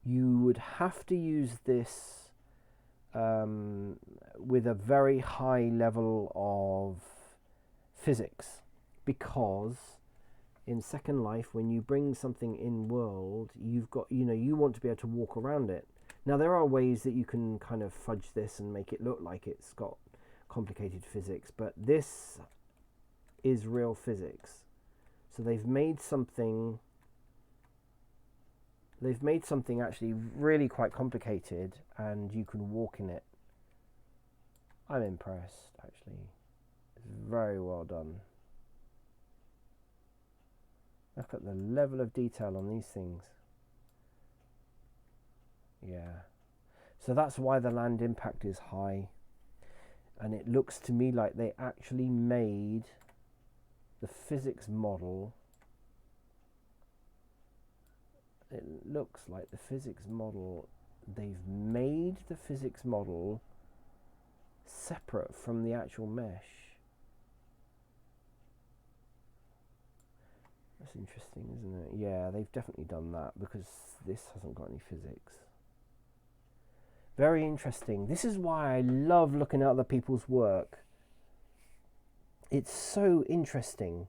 you would have to use this with a very high level of physics, because in Second Life, when you bring something in world, you've got, you want to be able to walk around it. Now, there are ways that you can kind of fudge this and make it look like it's got complicated physics, but this is real physics. So they've made something actually really quite complicated, and you can walk in it. I'm impressed, actually. It's very well done. Look at the level of detail on these things. Yeah. So that's why the land impact is high. And it looks to me like they actually made the physics model. It looks like the physics model, they've made the physics model separate from the actual mesh. That's interesting, isn't it? Yeah, they've definitely done that because this hasn't got any physics. Very interesting. This is why I love looking at other people's work. It's so interesting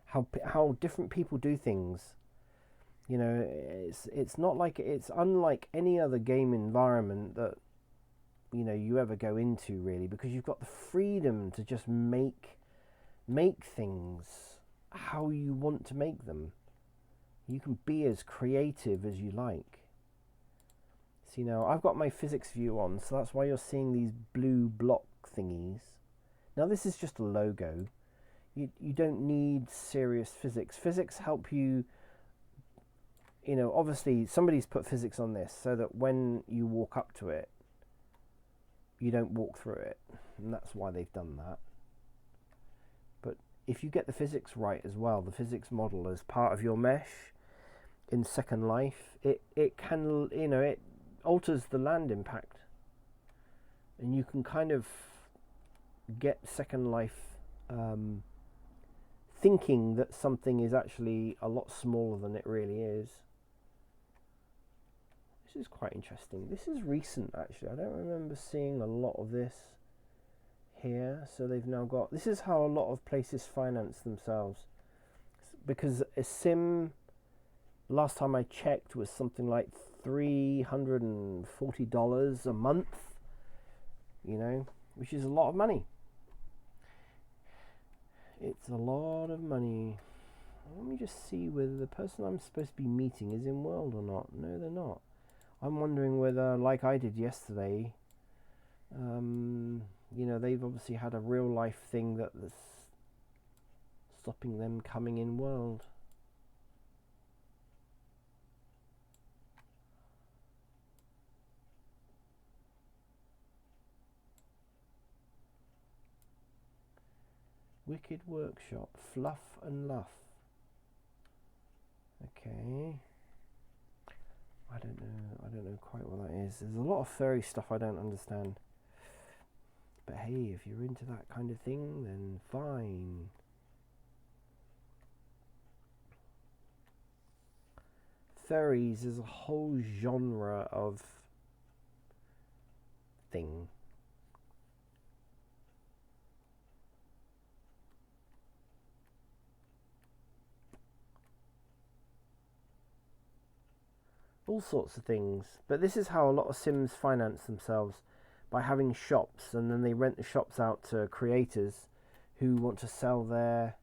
how different people do things. You know, it's not like, it's unlike any other game environment that, you know, you ever go into, really, because you've got the freedom to just make things how you want to make them. You can be as creative as you like. See, now I've got my physics view on, so that's why you're seeing these blue block thingies. Now this is just a logo. You don't need serious physics. Physics help you, you know, obviously somebody's put physics on this so that when you walk up to it, you don't walk through it. And that's why they've done that. But if you get the physics right as well, the physics model as part of your mesh in Second Life, it can, you know, it alters the land impact. And you can kind of get Second Life thinking that something is actually a lot smaller than it really is. This is quite interesting. This is recent, actually. I don't remember seeing a lot of this here. So they've now got, this is how a lot of places finance themselves, because a sim, last time I checked, was something like $340 a month, you know, which is a lot of money. It's a lot of money. Let me just see whether the person I'm supposed to be meeting is in world or not. No, they're not. I'm wondering whether, like I did yesterday, you know, they've obviously had a real life thing that's stopping them coming in world. Wicked Workshop, Fluff and Luff. Okay. I don't know quite what that is. There's a lot of furry stuff I don't understand. But hey, if you're into that kind of thing, then fine. Furries is a whole genre of thing. All sorts of things. But this is how a lot of Sims finance themselves, by having shops, and then they rent the shops out to creators who want to sell their,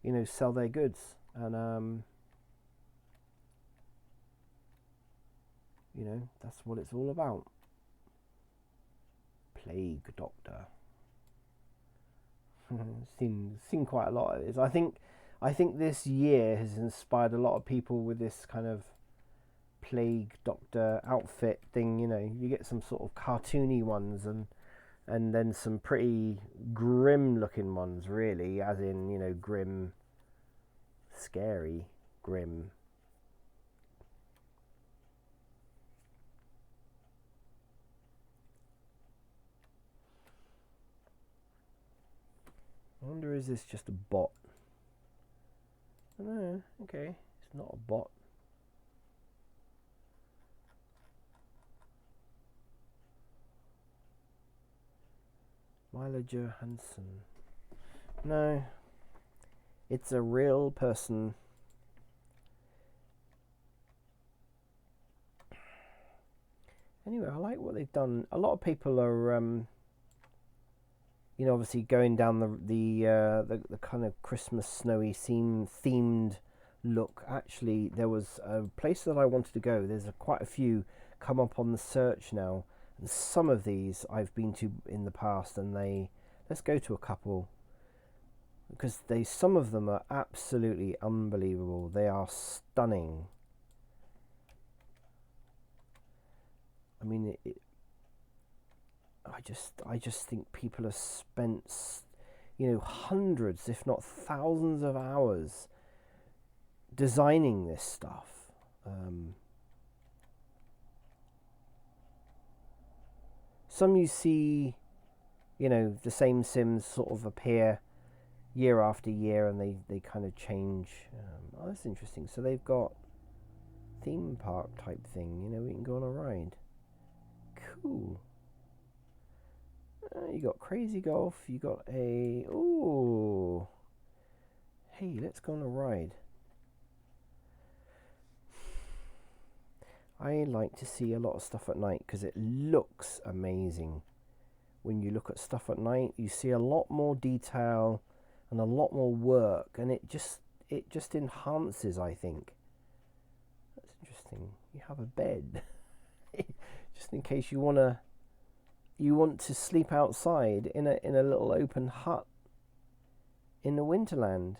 you know, sell their goods. And you know, that's what it's all about. Plague Doctor. seen quite a lot of this. I think this year has inspired a lot of people with this kind of Plague Doctor outfit thing. You know, you get some sort of cartoony ones and then some pretty grim looking ones, really, as in, you know, grim, scary, grim. I wonder, is this just a bot? I don't know. Okay, it's not a bot. Mila Johansson. No, it's a real person. Anyway, I like what they've done. A lot of people are, you know, obviously going down the kind of Christmas snowy themed look. Actually, there was a place that I wanted to go. There's quite a few come up on the search now. And some of these I've been to in the past, and let's go to a couple, because some of them are absolutely unbelievable. They are stunning. I mean, I just think people have spent, you know, hundreds, if not thousands of hours designing this stuff. Some you see you know, the same Sims sort of appear year after year, and they kind of change. Oh, that's interesting. So they've got theme park type thing. You know, we can go on a ride. Cool. You got Crazy Golf. You got a ooh. Hey, let's go on a ride. I like to see a lot of stuff at night because it looks amazing. When you look at stuff at night, you see a lot more detail and a lot more work, and it just enhances, I think. That's interesting. You have a bed just in case you want to sleep outside in a little open hut in the Winterland.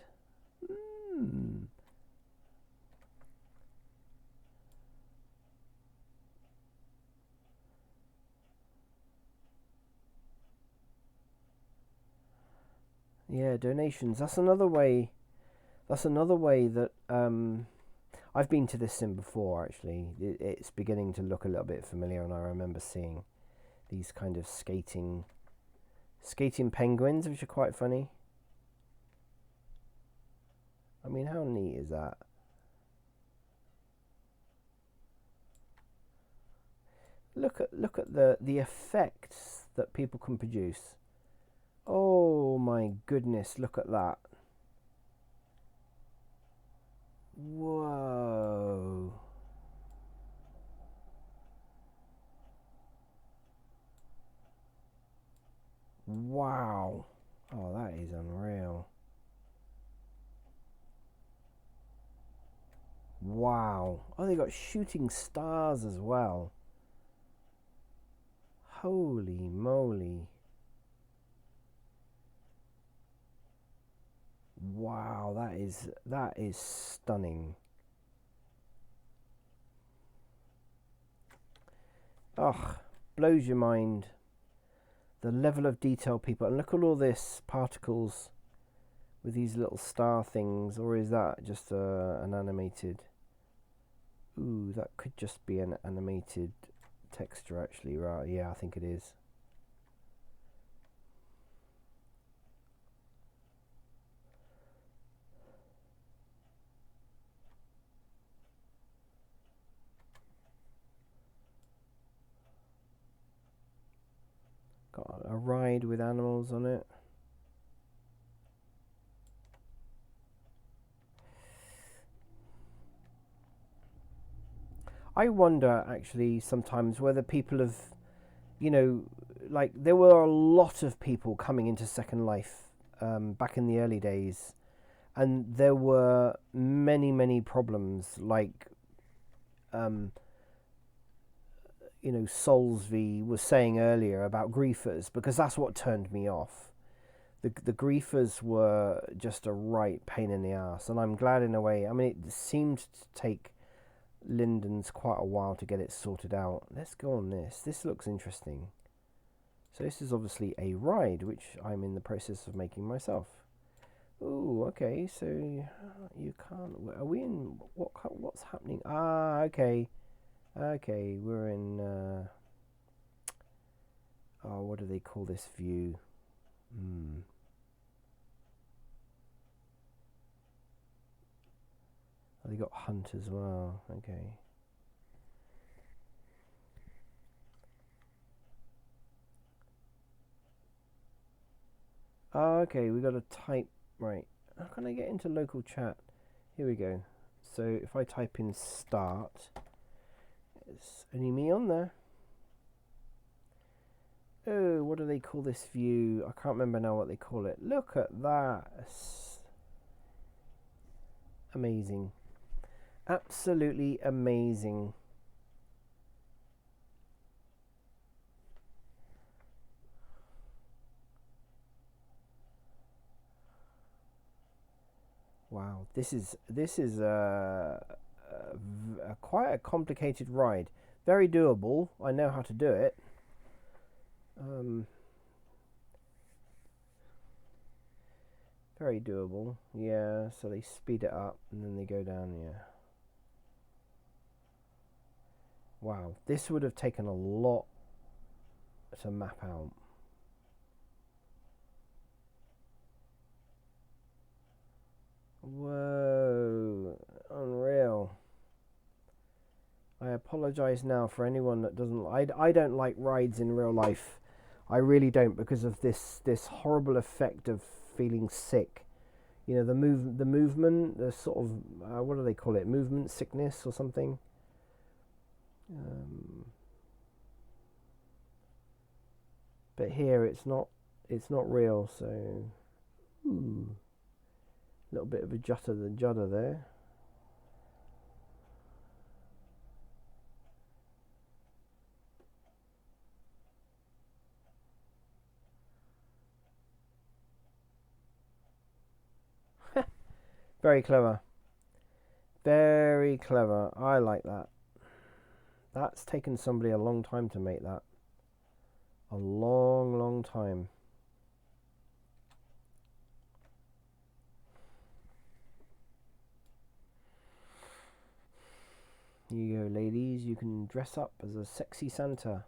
Yeah, donations. That's another way. That's another way that I've been to this sim before. Actually, it's beginning to look a little bit familiar, and I remember seeing these kind of skating penguins, which are quite funny. I mean, how neat is that? Look at the effects that people can produce. Oh my goodness, look at that. Whoa. Wow. Oh, that is unreal. Wow. Oh, they got shooting stars as well. Holy moly. Wow, that is stunning. Ugh, blows your mind. The level of detail people, and look at all this particles with these little star things, or is that just an animated? Ooh, that could just be an animated texture actually, right? Yeah, I think it is. Got a ride with animals on it. I wonder actually sometimes whether people have, you know, like there were a lot of people coming into Second Life back in the early days, and there were many problems like, you know, Soulsby was saying earlier about griefers, because that's what turned me off. The griefers were just a right pain in the ass, and I'm glad in a way. I mean, it seemed to take Linden's quite a while to get it sorted out. Let's go on this. This looks interesting. So this is obviously a ride, which I'm in the process of making myself. Ooh, okay. So you can't. Are we in what's happening? Ah, okay, okay. We're in. Oh, what do they call this view? Oh, they got hunt as well. Okay. Oh, okay. We got to type right. How can I get into local chat? Here we go. So if I type in start, it's only me on there. Oh, what do they call this view? I can't remember now what they call it. Look at that. It's amazing. Absolutely amazing. Wow, this is quite a complicated ride. Very doable. I know how to do it. Very doable. Yeah. So they speed it up and then they go down. Yeah. Wow, this would have taken a lot to map out. apologise now for anyone that doesn't. I don't like rides in real life. I really don't, because of this horrible effect of feeling sick. You know, the movement, the sort of what do they call it? Movement sickness or something. But here it's not real. So, a little bit of a judder there. Very clever. Very clever. I like that. That's taken somebody a long time to make that. A long, long time. Here you go, ladies. You can dress up as a sexy Santa.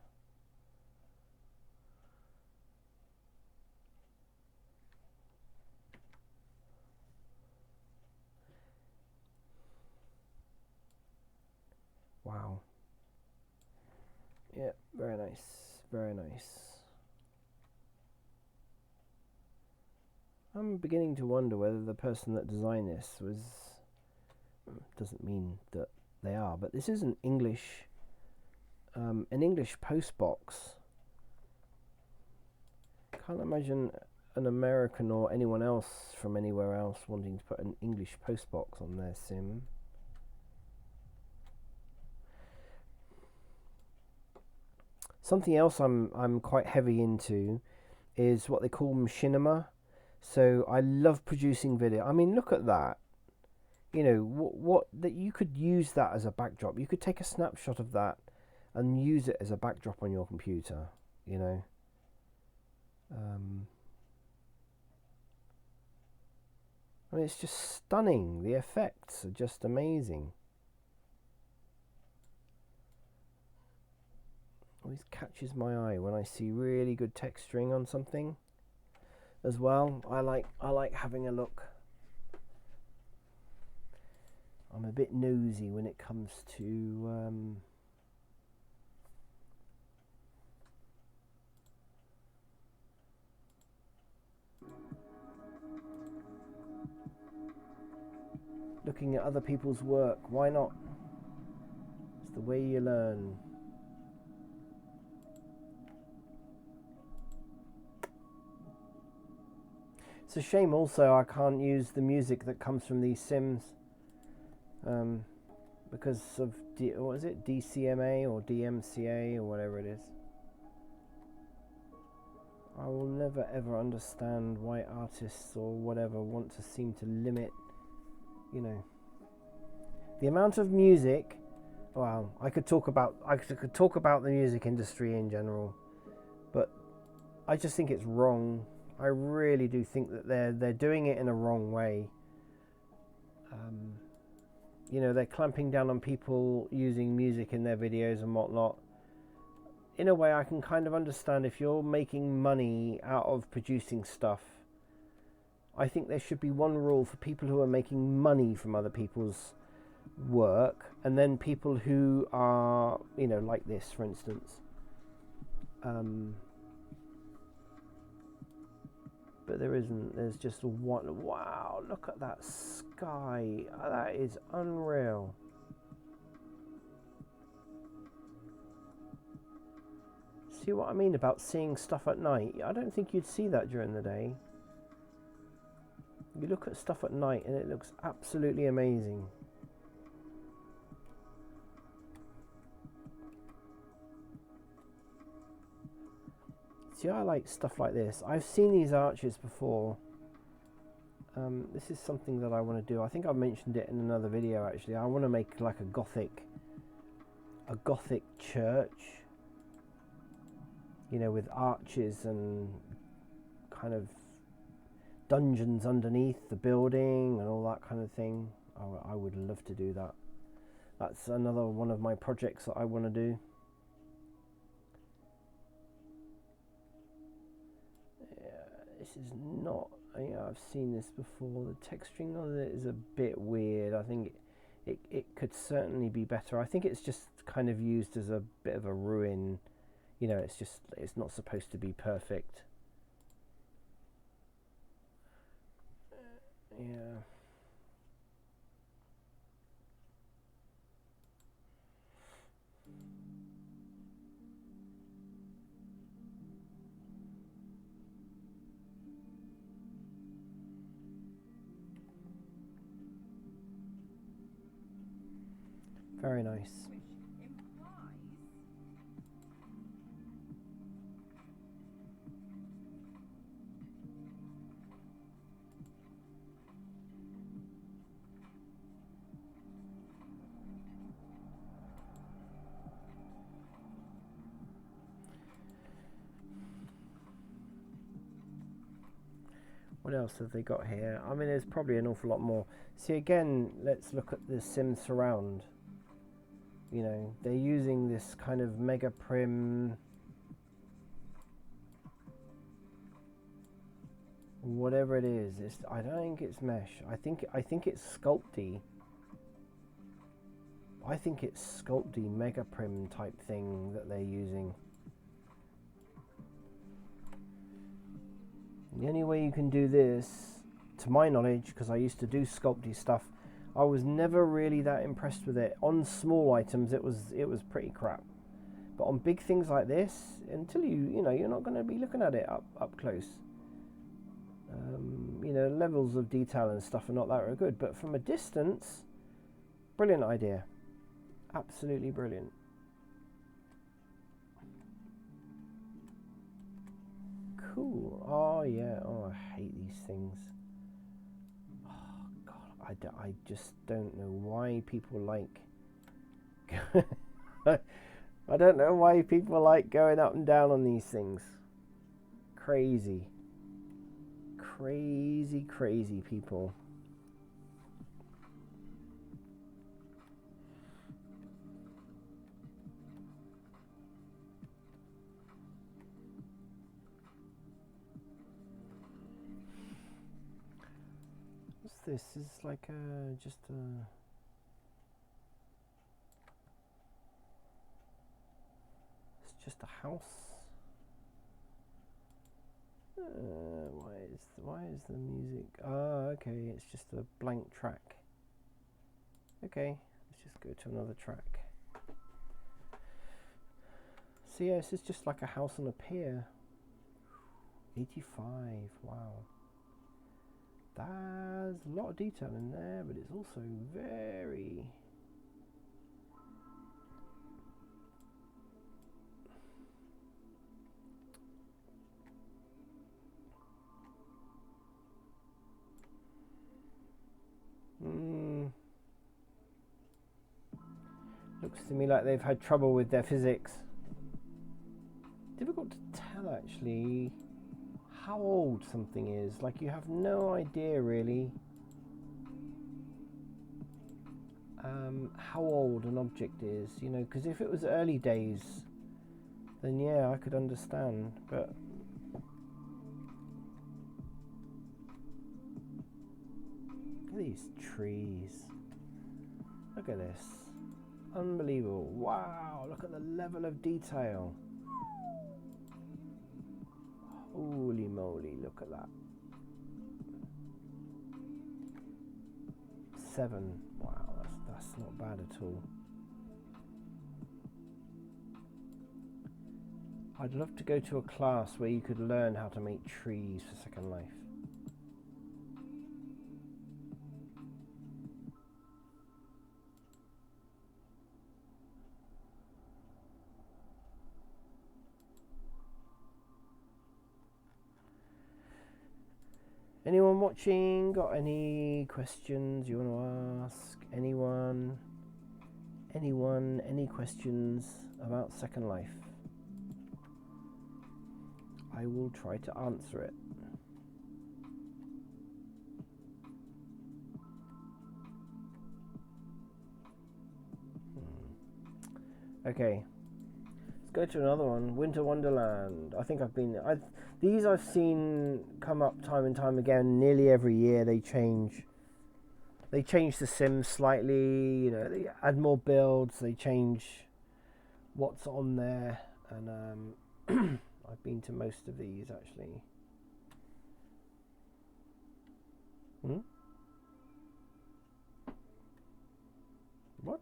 Wow. Yeah, very nice. Very nice. I'm beginning to wonder whether the person that designed this was... Doesn't mean that they are, but this is an English post box. Can't imagine an American or anyone else from anywhere else wanting to put an English post box on their sim. Something else I'm quite heavy into is what they call machinima. So I love producing video. I mean, look at that. You know, what that you could use that as a backdrop. You could take a snapshot of that and use it as a backdrop on your computer, you know. I mean, it's just stunning. The effects are just amazing. Always catches my eye when I see really good texturing on something as well. I like having a look. I'm a bit nosy when it comes to looking at other people's work. Why not? It's the way you learn. It's a shame also I can't use the music that comes from these sims because of what is it, DCMA or DMCA or whatever it is. I will never ever understand why artists or whatever want to seem to limit, you know, the amount of music. Well, I could talk about the music industry in general, but I just think it's wrong. I really do think that they're doing it in a wrong way. You know, they're clamping down on people using music in their videos and whatnot. In a way, I can kind of understand if you're making money out of producing stuff. I think there should be one rule for people who are making money from other people's work, and then people who are, you know, like this, for instance. But there isn't. There's just one. Wow, look at that sky. That is unreal. See what I mean about seeing stuff at night? I don't think you'd see that during the day. You look at stuff at night and it looks absolutely amazing. See, I like stuff like this. I've seen these arches before. This is something that I want to do. I think I mentioned it in another video actually. I want to make like a gothic church, you know, with arches and kind of dungeons underneath the building and all that kind of thing. I would love to do that. That's another one of my projects that I want to do. This is not, you know, I've seen this before. The texturing on it is a bit weird. I think it could certainly be better. I think it's just kind of used as a bit of a ruin. You know, it's not supposed to be perfect. Yeah. Very nice. What else have they got here? I mean, there's probably an awful lot more. See, again, let's look at the Sim Surround. You know, they're using this kind of mega prim, whatever it is. I don't think it's mesh. I think it's Sculpty. I think it's Sculpty mega prim type thing that they're using. The only way you can do this, to my knowledge, because I used to do Sculpty stuff, I was never really that impressed with it. On small items, it was pretty crap. But on big things like this, until you know, you're not going to be looking at it up close. You know, levels of detail and stuff are not that very good. But from a distance, brilliant idea. Absolutely brilliant. Cool. Oh yeah. Oh, I hate these things. Oh god, I just don't know why people like. I don't know why people like going up and down on these things. Crazy. Crazy people. This is like just a it's just a house. Why is the music? Oh, okay, it's just a blank track. Okay, let's just go to another track. So yeah, this is just like a house on a pier. 85, wow. There's a lot of detail in there, but it's also very... Looks to me like they've had trouble with their physics. Difficult to tell, actually, how old something is. Like, you have no idea, really, how old an object is, you know, because if it was early days, then yeah, I could understand, but look at these trees. Look at this. Unbelievable. Wow, look at the level of detail. Holy moly, look at that. 7. Wow, that's not bad at all. I'd love to go to a class where you could learn how to make trees for Second Life. Anyone watching got any questions you want to ask? Anyone? Any questions about Second Life? I will try to answer it. Okay, let's go to another one. Winter Wonderland. I think these I've seen come up time and time again. Nearly every year they change they change the Sims slightly. You know, they add more builds. They change what's on there, and I've been to most of these actually. What?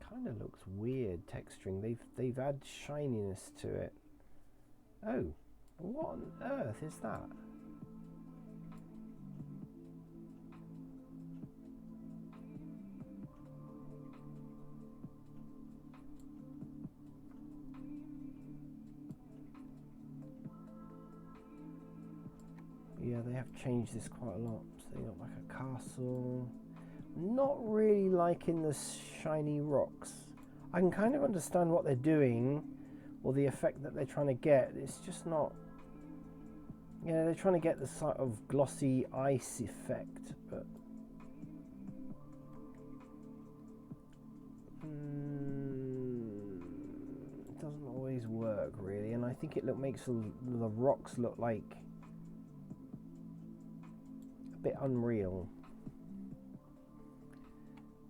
Kind of looks weird texturing. They've added shininess to it. Oh, what on earth is that? Yeah, they have changed this quite a lot. So they look like a castle. Not really liking the shiny rocks. I can kind of understand what they're doing, or the effect that they're trying to get. It's just not. Yeah, they're trying to get the sort of glossy ice effect, but it doesn't always work really. And I think it makes the rocks look like a bit unreal.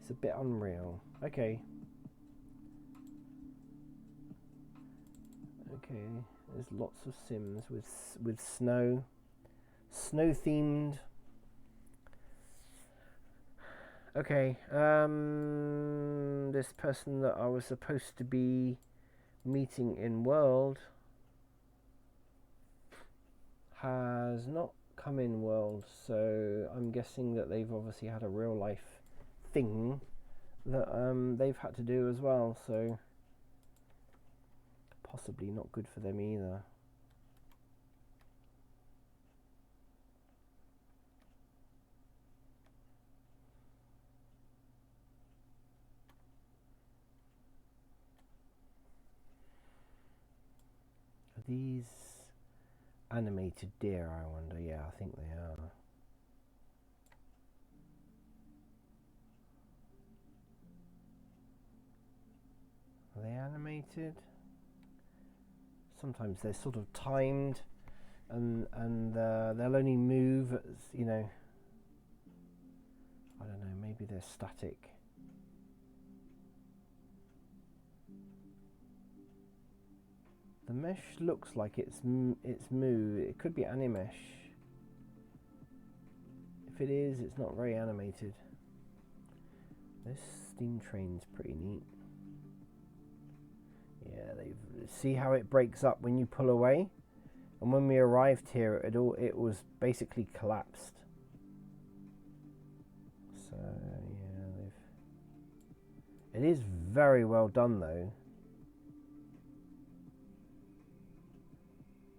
It's a bit unreal. Okay. Okay, there's lots of Sims with snow themed. Okay, this person that I was supposed to be meeting in World has not come in World, so I'm guessing that they've obviously had a real life thing that they've had to do as well, so possibly not good for them either. Are these animated deer, I wonder? Yeah, I think they are. Are they animated? Sometimes they're sort of timed, and they'll only move, you know. I don't know. Maybe they're static. The mesh looks like it's moo. It could be Animesh. If it is, it's not very animated. This steam train's pretty neat. Yeah, see how it breaks up when you pull away, and when we arrived here, it was basically collapsed. So yeah, it is very well done though.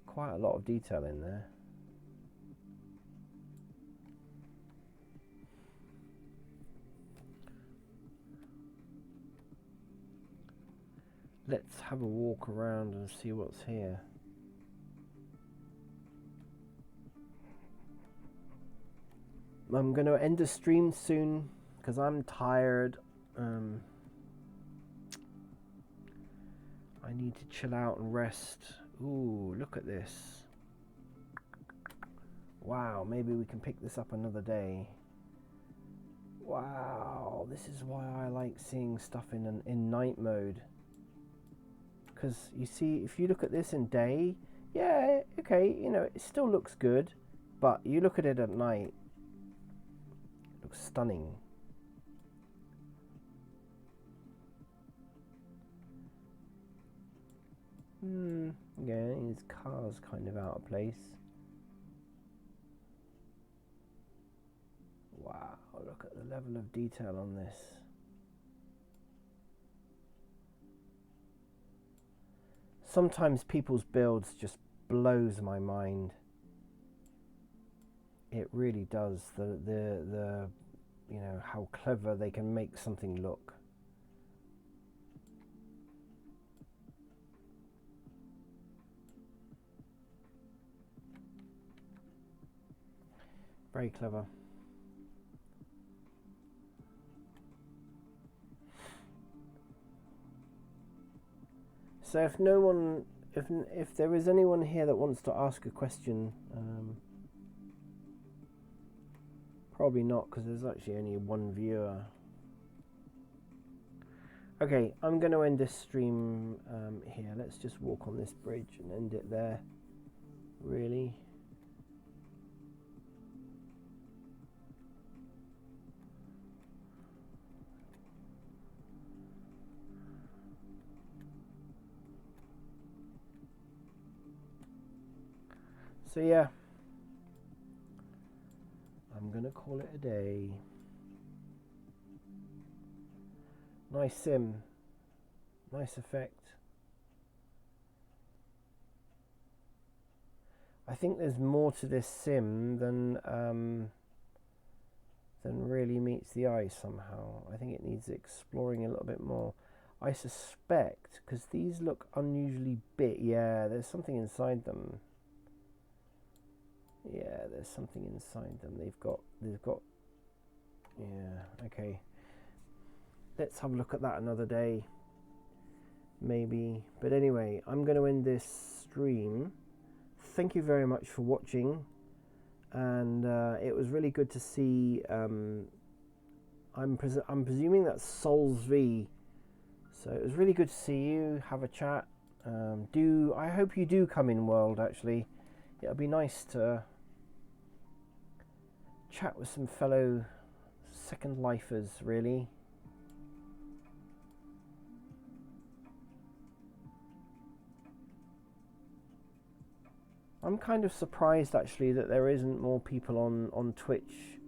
Quite a lot of detail in there. Let's have a walk around and see what's here. I'm going to end the stream soon because I'm tired. I need to chill out and rest. Ooh, look at this. Wow, maybe we can pick this up another day. Wow, this is why I like seeing stuff in night mode. Because you see, if you look at this in day, yeah, okay, you know, it still looks good, but you look at it at night, it looks stunning. Yeah, his car's kind of out of place. Wow, look at the level of detail on this. Sometimes people's builds just blows my mind. It really does. The you know, how clever they can make something look. Very clever. So if there is anyone here that wants to ask a question, Probably not, because there's actually only one viewer. Okay, I'm going to end this stream here. Let's just walk on this bridge and end it there. Really? So yeah, I'm going to call it a day. Nice sim. Nice effect. I think there's more to this sim than really meets the eye somehow. I think it needs exploring a little bit more. I suspect, because these look unusually big. Yeah, there's something inside them. Yeah, there's something inside them. They've got. Yeah, okay. Let's have a look at that another day. Maybe. But anyway, I'm going to end this stream. Thank you very much for watching. And it was really good to see. I'm presuming that's Souls V. So it was really good to see you. Have a chat. I hope you do come in World. Actually, it'll be nice to chat with some fellow Second Lifers. Really. I'm kind of surprised actually that there isn't more people on Twitch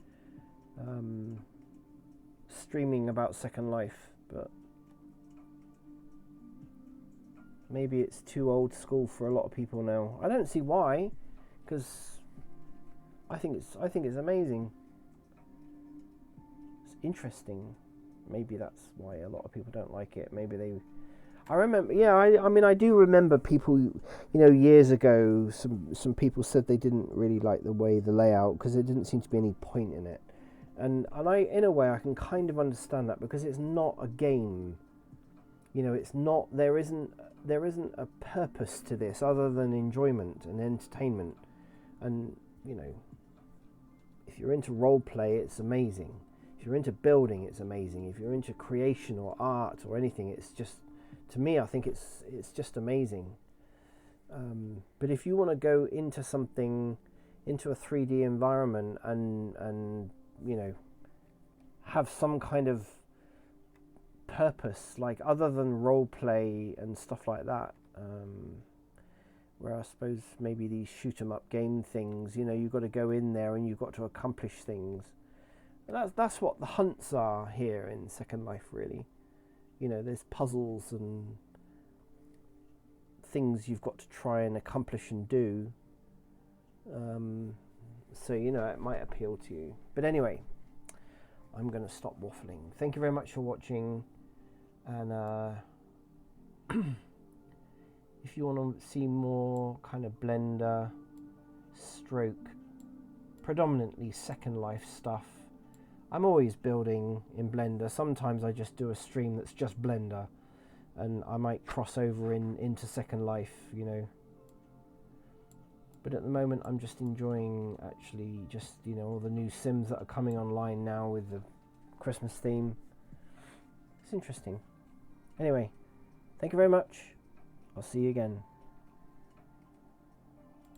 streaming about Second Life, but maybe it's too old school for a lot of people now. I don't see why, because I think it's amazing. It's interesting. Maybe that's why a lot of people don't like it. Maybe they. I remember, yeah. I mean, I do remember people. Years ago, some people said they didn't really like the layout because there didn't seem to be any point in it, and I, in a way, I can kind of understand that because it's not a game. It's not. There isn't a purpose to this other than enjoyment and entertainment, and if you're into role play, it's amazing. If you're into building, it's amazing. If you're into creation or art or anything, it's just. To me, I think it's just amazing. But if you want to go into something, into a 3D environment, and have some kind of purpose, like other than role play and stuff like that, where I suppose maybe these shoot 'em up game things, you've got to go in there and you've got to accomplish things. And that's what the hunts are here in Second Life, really. There's puzzles and things you've got to try and accomplish and do. So, it might appeal to you. But anyway, I'm going to stop waffling. Thank you very much for watching. And if you want to see more kind of Blender, stroke, predominantly Second Life stuff, I'm always building in Blender. Sometimes I just do a stream that's just Blender, and I might cross over into Second Life, But at the moment, I'm just enjoying actually just all the new Sims that are coming online now with the Christmas theme. It's interesting. Anyway, thank you very much. I'll see you again.